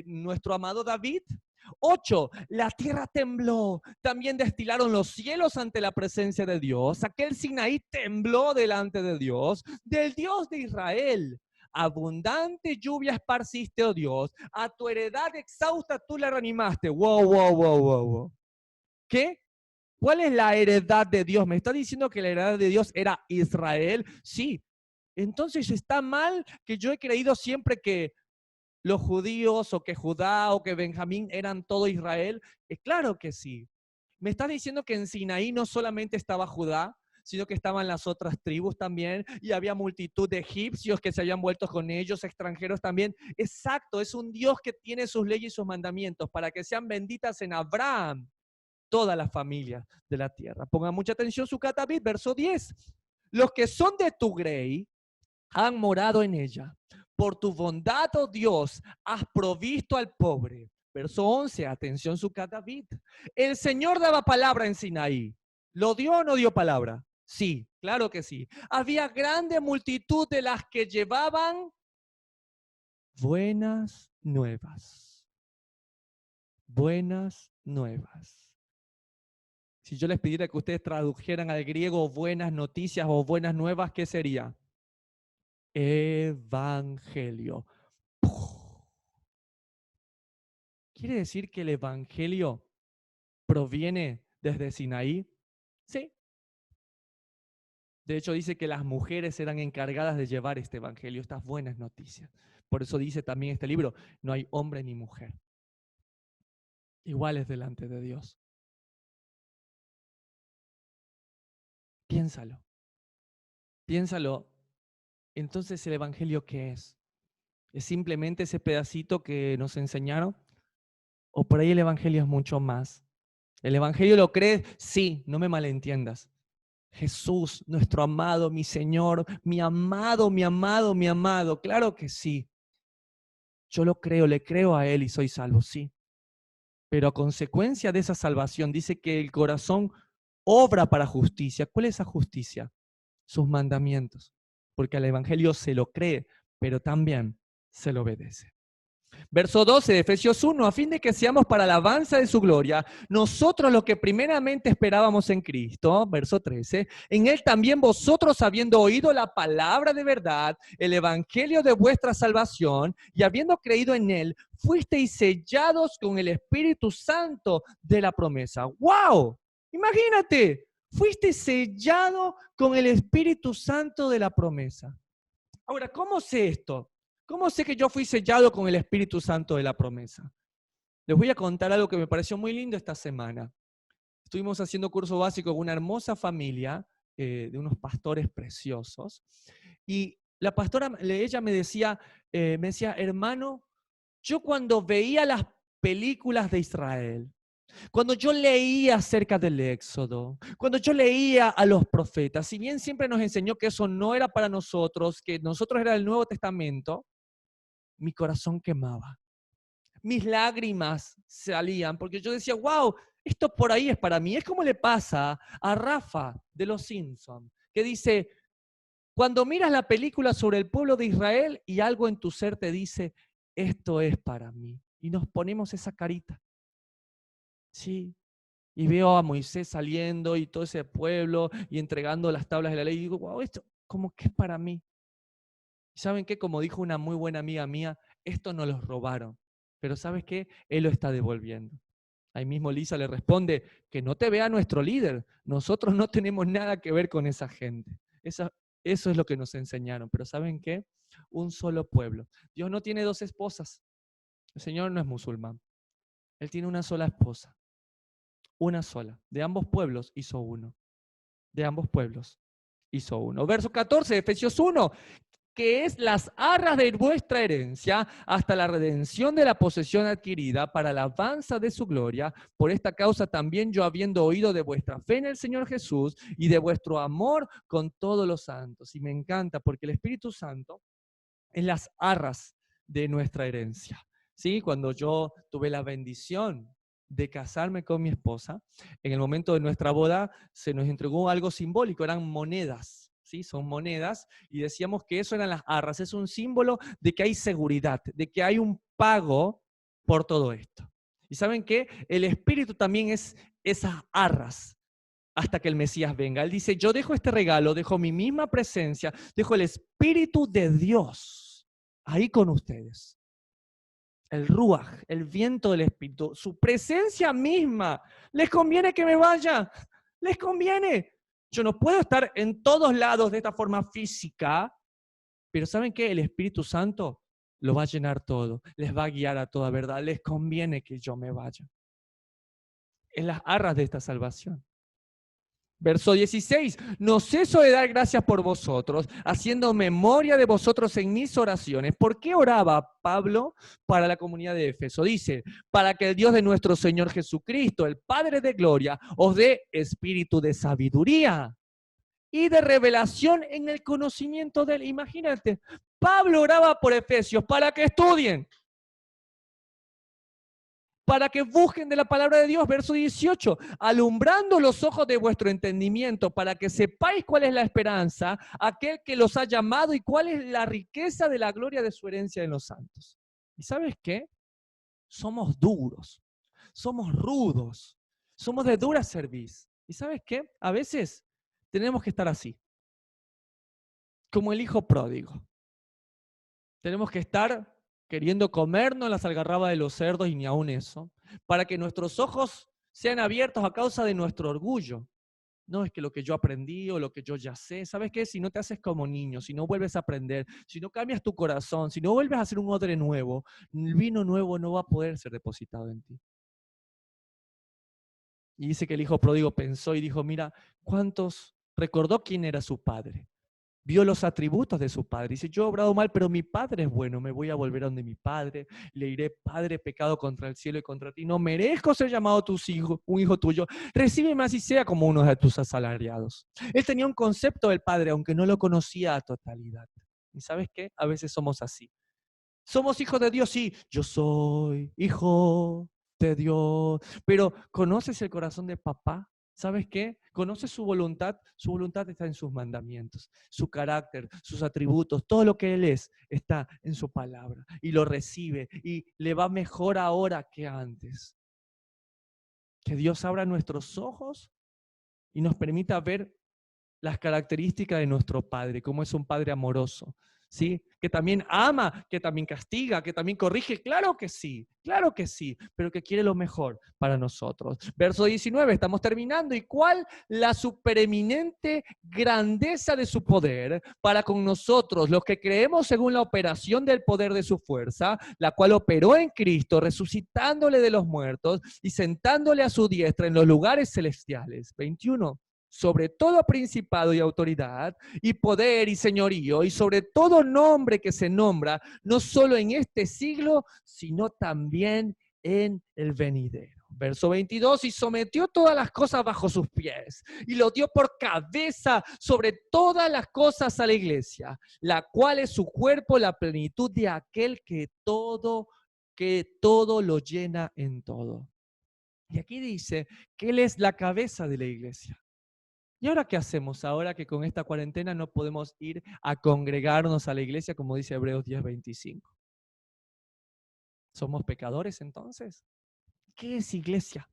Speaker 1: nuestro amado David? 8, la tierra tembló, también destilaron los cielos ante la presencia de Dios. Aquel Sinaí tembló delante de Dios, del Dios de Israel. Abundante lluvia esparciste, oh Dios, a tu heredad exhausta tú la reanimaste. Wow, wow, wow, wow, wow. ¿Qué? ¿Cuál es la heredad de Dios? ¿Me está diciendo que la heredad de Dios era Israel? Sí. Entonces está mal que yo he creído siempre que los judíos o que Judá o que Benjamín eran todo Israel. Claro que sí. ¿Me estás diciendo que en Sinaí no solamente estaba Judá, sino que estaban las otras tribus también, y había multitud de egipcios que se habían vuelto con ellos, extranjeros también? Exacto, es un Dios que tiene sus leyes y sus mandamientos para que sean benditas en Abraham todas las familias de la tierra. Pongan mucha atención, Sucat David, verso 10. Los que son de tu grey han morado en ella. Por tu bondad, oh Dios, has provisto al pobre. Verso 11, atención, Sucat David. El Señor daba palabra en Sinaí. ¿Lo dio o no dio palabra? Sí, claro que sí. Había grande multitud de las que llevaban buenas nuevas. Buenas nuevas. Si yo les pidiera que ustedes tradujeran al griego buenas noticias o buenas nuevas, ¿qué sería? Evangelio. ¿Quiere decir que el evangelio proviene desde Sinaí? Sí. De hecho, dice que las mujeres eran encargadas de llevar este evangelio, estas buenas noticias. Por eso dice también este libro, no hay hombre ni mujer iguales delante de Dios. Piénsalo. Piénsalo. Entonces, ¿el evangelio qué es? ¿Es simplemente ese pedacito que nos enseñaron? ¿O por ahí el evangelio es mucho más? ¿El evangelio lo crees? Sí, no me malentiendas. Jesús, nuestro amado, mi Señor, mi amado, mi amado, mi amado. Claro que sí. Yo lo creo, le creo a Él y soy salvo, sí. Pero a consecuencia de esa salvación dice que el corazón obra para justicia. ¿Cuál es esa justicia? Sus mandamientos. Porque al evangelio se lo cree, pero también se lo obedece. Verso 12 de Efesios 1, a fin de que seamos para la alabanza de su gloria, nosotros lo que primeramente esperábamos en Cristo, verso 13, en Él también vosotros habiendo oído la palabra de verdad, el evangelio de vuestra salvación, y habiendo creído en Él, fuisteis sellados con el Espíritu Santo de la promesa. ¡Wow! Imagínate, fuiste sellado con el Espíritu Santo de la promesa. Ahora, ¿cómo sé esto? ¿Cómo sé que yo fui sellado con el Espíritu Santo de la promesa? Les voy a contar algo que me pareció muy lindo esta semana. Estuvimos haciendo curso básico con una hermosa familia de unos pastores preciosos. Y la pastora, ella me decía, hermano, yo cuando veía las películas de Israel, cuando yo leía acerca del Éxodo, cuando yo leía a los profetas, si bien siempre nos enseñó que eso no era para nosotros, que nosotros era el Nuevo Testamento, mi corazón quemaba. Mis lágrimas salían porque yo decía, wow, esto por ahí es para mí. Es como le pasa a Rafa de Los Simpsons, que dice, cuando miras la película sobre el pueblo de Israel y algo en tu ser te dice, esto es para mí. Y nos ponemos esa carita. Sí. Y veo a Moisés saliendo y todo ese pueblo y entregando las tablas de la ley. Y digo, wow, esto como que es para mí. ¿Y saben qué? Como dijo una muy buena amiga mía, esto nos lo robaron. Pero ¿sabes qué? Él lo está devolviendo. Ahí mismo Lisa le responde, que no te vea nuestro líder. Nosotros no tenemos nada que ver con esa gente. Eso es lo que nos enseñaron. Pero ¿saben qué? Un solo pueblo. Dios no tiene dos esposas. El Señor no es musulmán. Él tiene una sola esposa. Una sola. De ambos pueblos hizo uno. De ambos pueblos hizo uno. Verso 14, Efesios 1. Que es las arras de vuestra herencia hasta la redención de la posesión adquirida para la alabanza de su gloria. Por esta causa también yo, habiendo oído de vuestra fe en el Señor Jesús y de vuestro amor con todos los santos. Y me encanta porque el Espíritu Santo es las arras de nuestra herencia. ¿Sí? Cuando yo tuve la bendición de casarme con mi esposa, en el momento de nuestra boda se nos entregó algo simbólico, eran monedas. ¿Sí? Son monedas y decíamos que eso eran las arras, es un símbolo de que hay seguridad, de que hay un pago por todo esto. ¿Y saben qué? El Espíritu también es esas arras hasta que el Mesías venga. Él dice, yo dejo este regalo, dejo mi misma presencia, dejo el Espíritu de Dios ahí con ustedes. el Ruaj, el viento del Espíritu, su presencia misma. ¿Les conviene que me vaya? ¿Les conviene? Yo no puedo estar en todos lados de esta forma física, pero ¿saben qué? El Espíritu Santo lo va a llenar todo, les va a guiar a toda verdad. Les conviene que yo me vaya. En las arras de esta salvación. Verso 16, no ceso de dar gracias por vosotros, haciendo memoria de vosotros en mis oraciones. ¿Por qué oraba Pablo para la comunidad de Éfeso? Dice, para que el Dios de nuestro Señor Jesucristo, el Padre de gloria, os dé espíritu de sabiduría y de revelación en el conocimiento de Él. Imagínate, Pablo oraba por Efesios para que estudien, para que busquen de la palabra de Dios, verso 18, alumbrando los ojos de vuestro entendimiento, para que sepáis cuál es la esperanza, aquel que los ha llamado y cuál es la riqueza de la gloria de su herencia en los santos. ¿Y sabes qué? Somos duros, somos rudos, somos de dura cerviz. ¿Y sabes qué? A veces tenemos que estar así, como el hijo pródigo. Tenemos que estar queriendo comernos las algarrabas de los cerdos y ni aun eso, para que nuestros ojos sean abiertos a causa de nuestro orgullo. No es que lo que yo aprendí o lo que yo ya sé, ¿sabes qué? Si no te haces como niño, si no vuelves a aprender, si no cambias tu corazón, si no vuelves a hacer un odre nuevo, el vino nuevo no va a poder ser depositado en ti. Y dice que el hijo pródigo pensó y dijo, mira, ¿cuántos? Recordó quién era su padre. Vio los atributos de su padre. Dice, yo he obrado mal, pero mi padre es bueno. Me voy a volver a donde mi padre. Le diré, Padre, pecado contra el cielo y contra ti. No merezco ser llamado un hijo tuyo. Recíbeme así sea como uno de tus asalariados. Él tenía un concepto del padre, aunque no lo conocía a totalidad. ¿Y sabes qué? A veces somos así. Somos hijos de Dios, sí. Yo soy hijo de Dios. Pero ¿conoces el corazón de papá? ¿Sabes qué? ¿Conoces su voluntad? Su voluntad está en sus mandamientos, su carácter, sus atributos, todo lo que Él es está en su palabra y lo recibe y le va mejor ahora que antes. Que Dios abra nuestros ojos y nos permita ver las características de nuestro Padre, como es un Padre amoroso, ¿sí? Que también ama, que también castiga, que también corrige, claro que sí, pero que quiere lo mejor para nosotros. Verso 19, estamos terminando. ¿Y cuál la supereminente grandeza de su poder para con nosotros, los que creemos según la operación del poder de su fuerza, la cual operó en Cristo, resucitándole de los muertos y sentándole a su diestra en los lugares celestiales? 21. Sobre todo principado y autoridad, y poder y señorío, y sobre todo nombre que se nombra, no solo en este siglo, sino también en el venidero. Verso 22, y sometió todas las cosas bajo sus pies, y lo dio por cabeza sobre todas las cosas a la iglesia, la cual es su cuerpo, la plenitud de aquel que todo lo llena en todo. Y aquí dice que Él es la cabeza de la iglesia. ¿Y ahora qué hacemos? Ahora que con esta cuarentena no podemos ir a congregarnos a la iglesia, como dice Hebreos 10:25. ¿Somos pecadores entonces? ¿Qué es iglesia?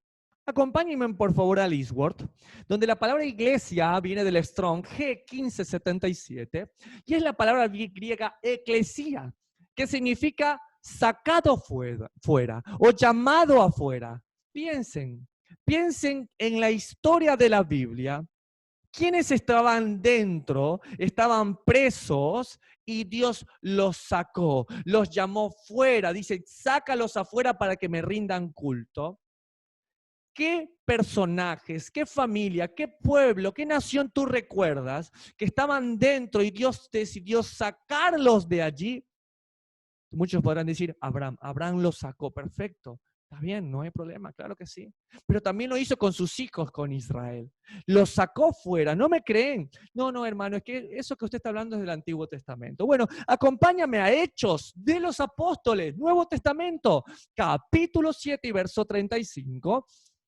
Speaker 1: Acompáñenme por favor a Eastward, donde la palabra iglesia viene del Strong G1577 y es la palabra griega eclesia, que significa sacado fuera o llamado afuera. Piensen en la historia de la Biblia. ¿Quiénes estaban dentro? Estaban presos y Dios los sacó, los llamó fuera. Dice, sácalos afuera para que me rindan culto. ¿Qué personajes, qué familia, qué pueblo, qué nación tú recuerdas que estaban dentro y Dios decidió sacarlos de allí? Muchos podrán decir, Abraham los sacó, perfecto. Está bien, no hay problema, claro que sí. Pero también lo hizo con sus hijos, con Israel. Los sacó fuera, ¿no me creen? No, hermano, es que eso que usted está hablando es del Antiguo Testamento. Bueno, acompáñame a Hechos de los Apóstoles, Nuevo Testamento, capítulo 7 y verso 35,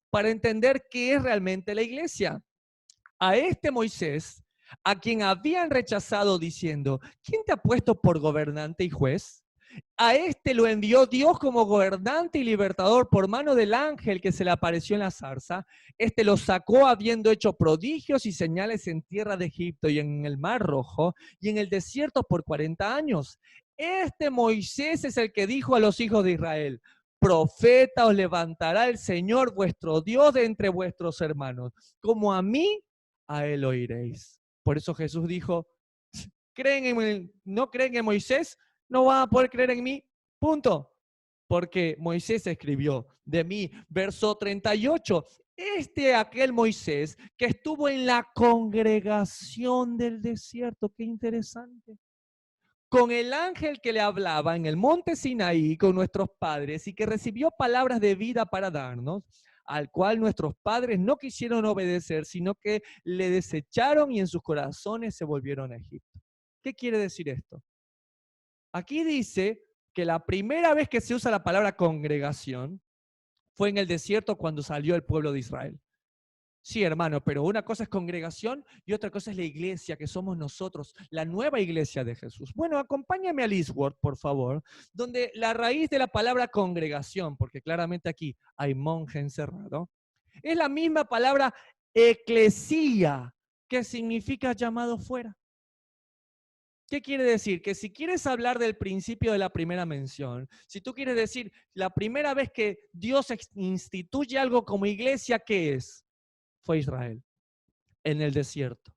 Speaker 1: para entender qué es realmente la iglesia. A este Moisés, a quien habían rechazado diciendo, ¿quién te ha puesto por gobernante y juez? A este lo envió Dios como gobernante y libertador por mano del ángel que se le apareció en la zarza. Este lo sacó habiendo hecho prodigios y señales en tierra de Egipto y en el Mar Rojo y en el desierto por 40 años. este Moisés es el que dijo a los hijos de Israel, profeta os levantará el Señor vuestro Dios de entre vuestros hermanos. Como a mí, a él oiréis. Por eso Jesús dijo, no creen en Moisés, no van a poder creer en mí, punto. Porque Moisés escribió de mí, verso 38, aquel Moisés que estuvo en la congregación del desierto, qué interesante, con el ángel que le hablaba en el monte Sinaí con nuestros padres y que recibió palabras de vida para darnos, al cual nuestros padres no quisieron obedecer, sino que le desecharon y en sus corazones se volvieron a Egipto. ¿Qué quiere decir esto? Aquí dice que la primera vez que se usa la palabra congregación fue en el desierto cuando salió el pueblo de Israel. Sí, hermano, pero una cosa es congregación y otra cosa es la iglesia, que somos nosotros, la nueva iglesia de Jesús. Bueno, acompáñame al Eastward, por favor, donde la raíz de la palabra congregación, porque claramente aquí hay monje encerrado, es la misma palabra eclesía, que significa llamado fuera. ¿Qué quiere decir? Que si quieres hablar del principio de la primera mención, si tú quieres decir la primera vez que Dios instituye algo como iglesia, ¿qué es? Fue Israel, en el desierto.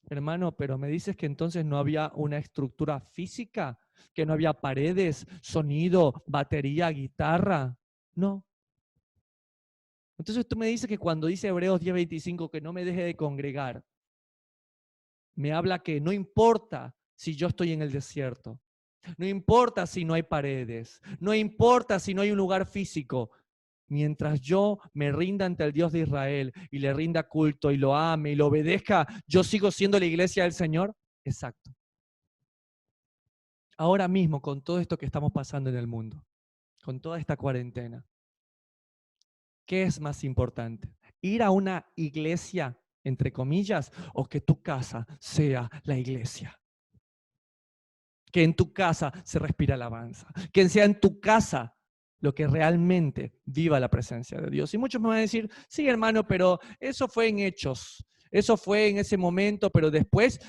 Speaker 1: Hermano, pero me dices que entonces no había una estructura física, que no había paredes, sonido, batería, guitarra. No. Entonces tú me dices que cuando dice Hebreos 10:25 que no me deje de congregar, me habla que no importa si yo estoy en el desierto, no importa si no hay paredes, no importa si no hay un lugar físico. Mientras yo me rinda ante el Dios de Israel y le rinda culto y lo ame y lo obedezca, ¿yo sigo siendo la iglesia del Señor? Exacto. Ahora mismo, con todo esto que estamos pasando en el mundo, con toda esta cuarentena, ¿qué es más importante? ¿Ir a una iglesia, entre comillas, o que tu casa sea la iglesia? Que en tu casa se respira alabanza, que sea en tu casa lo que realmente viva la presencia de Dios. Y muchos me van a decir, sí, hermano, pero eso fue en Hechos, eso fue en ese momento, pero después,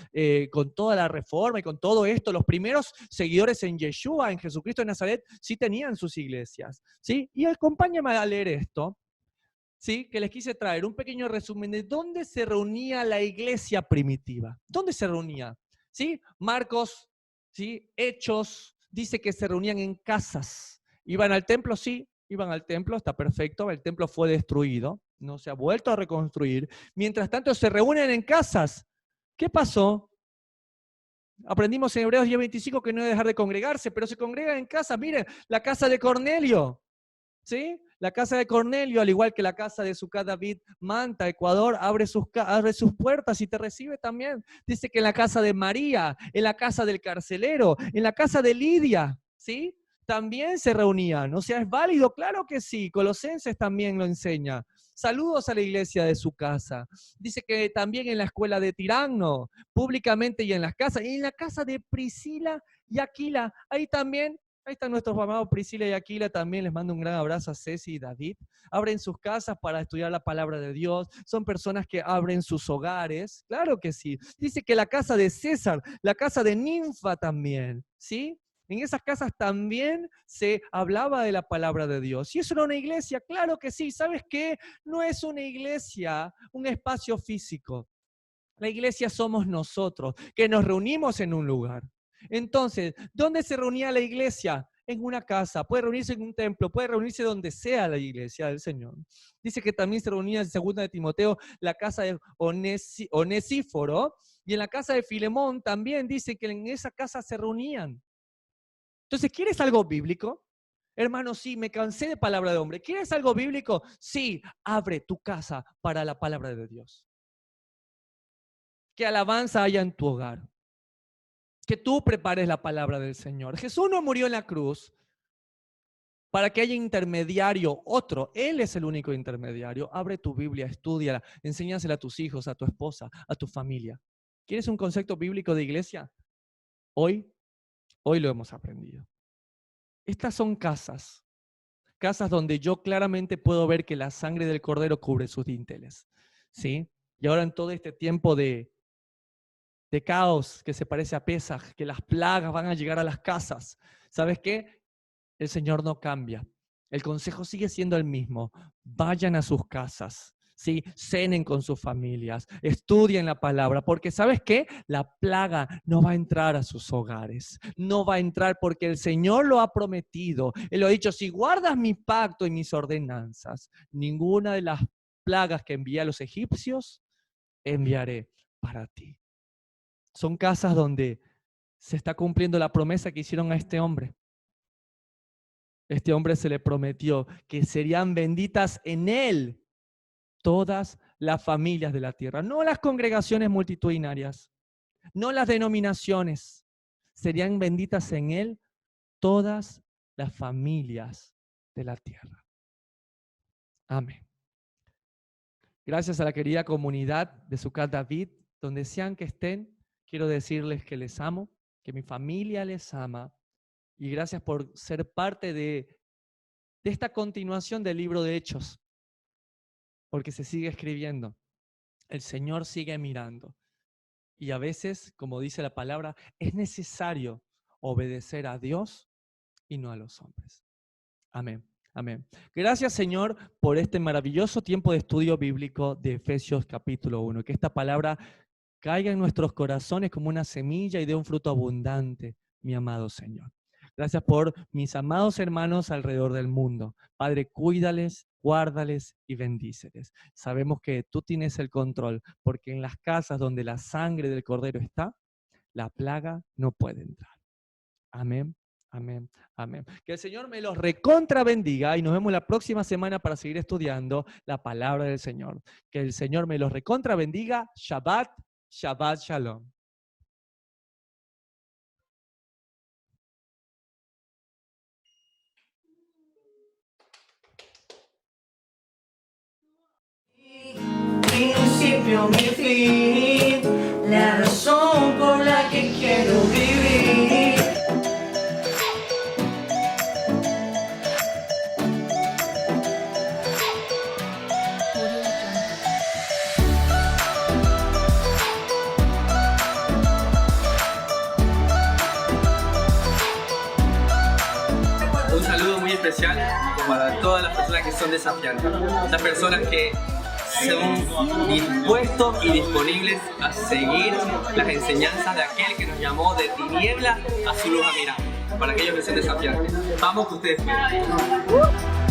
Speaker 1: con toda la reforma y con todo esto, los primeros seguidores en Yeshua, en Jesucristo de Nazaret, sí tenían sus iglesias, ¿sí? Y acompáñame a leer esto, ¿sí? Que les quise traer un pequeño resumen de dónde se reunía la iglesia primitiva. ¿Dónde se reunía? ¿Sí? Marcos, ¿sí? Hechos, dice que se reunían en casas. ¿Iban al templo? Sí, iban al templo, está perfecto. El templo fue destruido, no se ha vuelto a reconstruir. Mientras tanto, se reúnen en casas. ¿Qué pasó? Aprendimos en Hebreos 10:25 que no debe dejar de congregarse, pero se congregan en casa. Miren, la casa de Cornelio. ¿Sí? La casa de Cornelio, al igual que la casa de Sucat David Manta, Ecuador, abre sus puertas y te recibe también. Dice que en la casa de María, en la casa del carcelero, en la casa de Lidia, ¿sí? También se reunían. O sea, ¿es válido? Claro que sí. Colosenses también lo enseña. Saludos a la iglesia de su casa. Dice que también en la escuela de Tiranno, públicamente y en las casas. Y en la casa de Priscila y Aquila, ahí también. Ahí están nuestros amados Priscila y Aquila, también les mando un gran abrazo a Ceci y David. Abren sus casas para estudiar la palabra de Dios, son personas que abren sus hogares, claro que sí. Dice que la casa de César, la casa de Ninfa también, ¿sí? En esas casas también se hablaba de la palabra de Dios. ¿Y eso era una iglesia? Claro que sí. ¿Sabes qué? No es una iglesia, un espacio físico. La iglesia somos nosotros, que nos reunimos en un lugar. Entonces, ¿dónde se reunía la iglesia? En una casa, puede reunirse en un templo, puede reunirse donde sea la iglesia del Señor. Dice que también se reunía en 2 de Timoteo la casa de Onesíforo, y en la casa de Filemón también dice que en esa casa se reunían. Entonces, ¿quieres algo bíblico? Hermano, sí, me cansé de palabra de hombre. ¿Quieres algo bíblico? Sí, abre tu casa para la palabra de Dios. Que alabanza haya en tu hogar. Que tú prepares la palabra del Señor. Jesús no murió en la cruz para que haya intermediario, otro. Él es el único intermediario. Abre tu Biblia, estúdiala, enséñasela a tus hijos, a tu esposa, a tu familia. ¿Quieres un concepto bíblico de iglesia? Hoy lo hemos aprendido. Estas son casas donde yo claramente puedo ver que la sangre del Cordero cubre sus dinteles. ¿Sí? Y ahora en todo este tiempo de de caos que se parece a Pesaj, que las plagas van a llegar a las casas. ¿Sabes qué? El Señor no cambia. El consejo sigue siendo el mismo. Vayan a sus casas, ¿sí? Cenen con sus familias, estudien la palabra, porque ¿sabes qué? La plaga no va a entrar a sus hogares. No va a entrar porque el Señor lo ha prometido. Él lo ha dicho, si guardas mi pacto y mis ordenanzas, ninguna de las plagas que envié a los egipcios, enviaré para ti. Son casas donde se está cumpliendo la promesa que hicieron a este hombre. Este hombre se le prometió que serían benditas en él todas las familias de la tierra, no las congregaciones multitudinarias, no las denominaciones, serían benditas en él todas las familias de la tierra. Amén. Gracias a la querida comunidad de Sucat David, donde sean que estén, quiero decirles que les amo, que mi familia les ama, y gracias por ser parte de esta continuación del libro de Hechos, porque se sigue escribiendo. El Señor sigue mirando. Y a veces, como dice la palabra, es necesario obedecer a Dios y no a los hombres. Amén. Amén. Gracias, Señor, por este maravilloso tiempo de estudio bíblico de Efesios capítulo 1. Que esta palabra caiga en nuestros corazones como una semilla y dé un fruto abundante, mi amado Señor. Gracias por mis amados hermanos alrededor del mundo. Padre, cuídales, guárdales y bendíceles. Sabemos que tú tienes el control, porque en las casas donde la sangre del Cordero está, la plaga no puede entrar. Amén, amén, amén. Que el Señor me los recontra bendiga y nos vemos la próxima semana para seguir estudiando la palabra del Señor. Que el Señor me los recontra bendiga. Shabbat, Shabbat Shalom.
Speaker 3: Principio, mi fin, la razón por la que quiero vivir.
Speaker 5: Un saludo muy especial para todas las personas que son desafiantes, las personas que son dispuestos y disponibles a seguir las enseñanzas de aquel que nos llamó de tiniebla a su luz a mirar, para aquellos que son desafiantes. Vamos que ustedes pueden.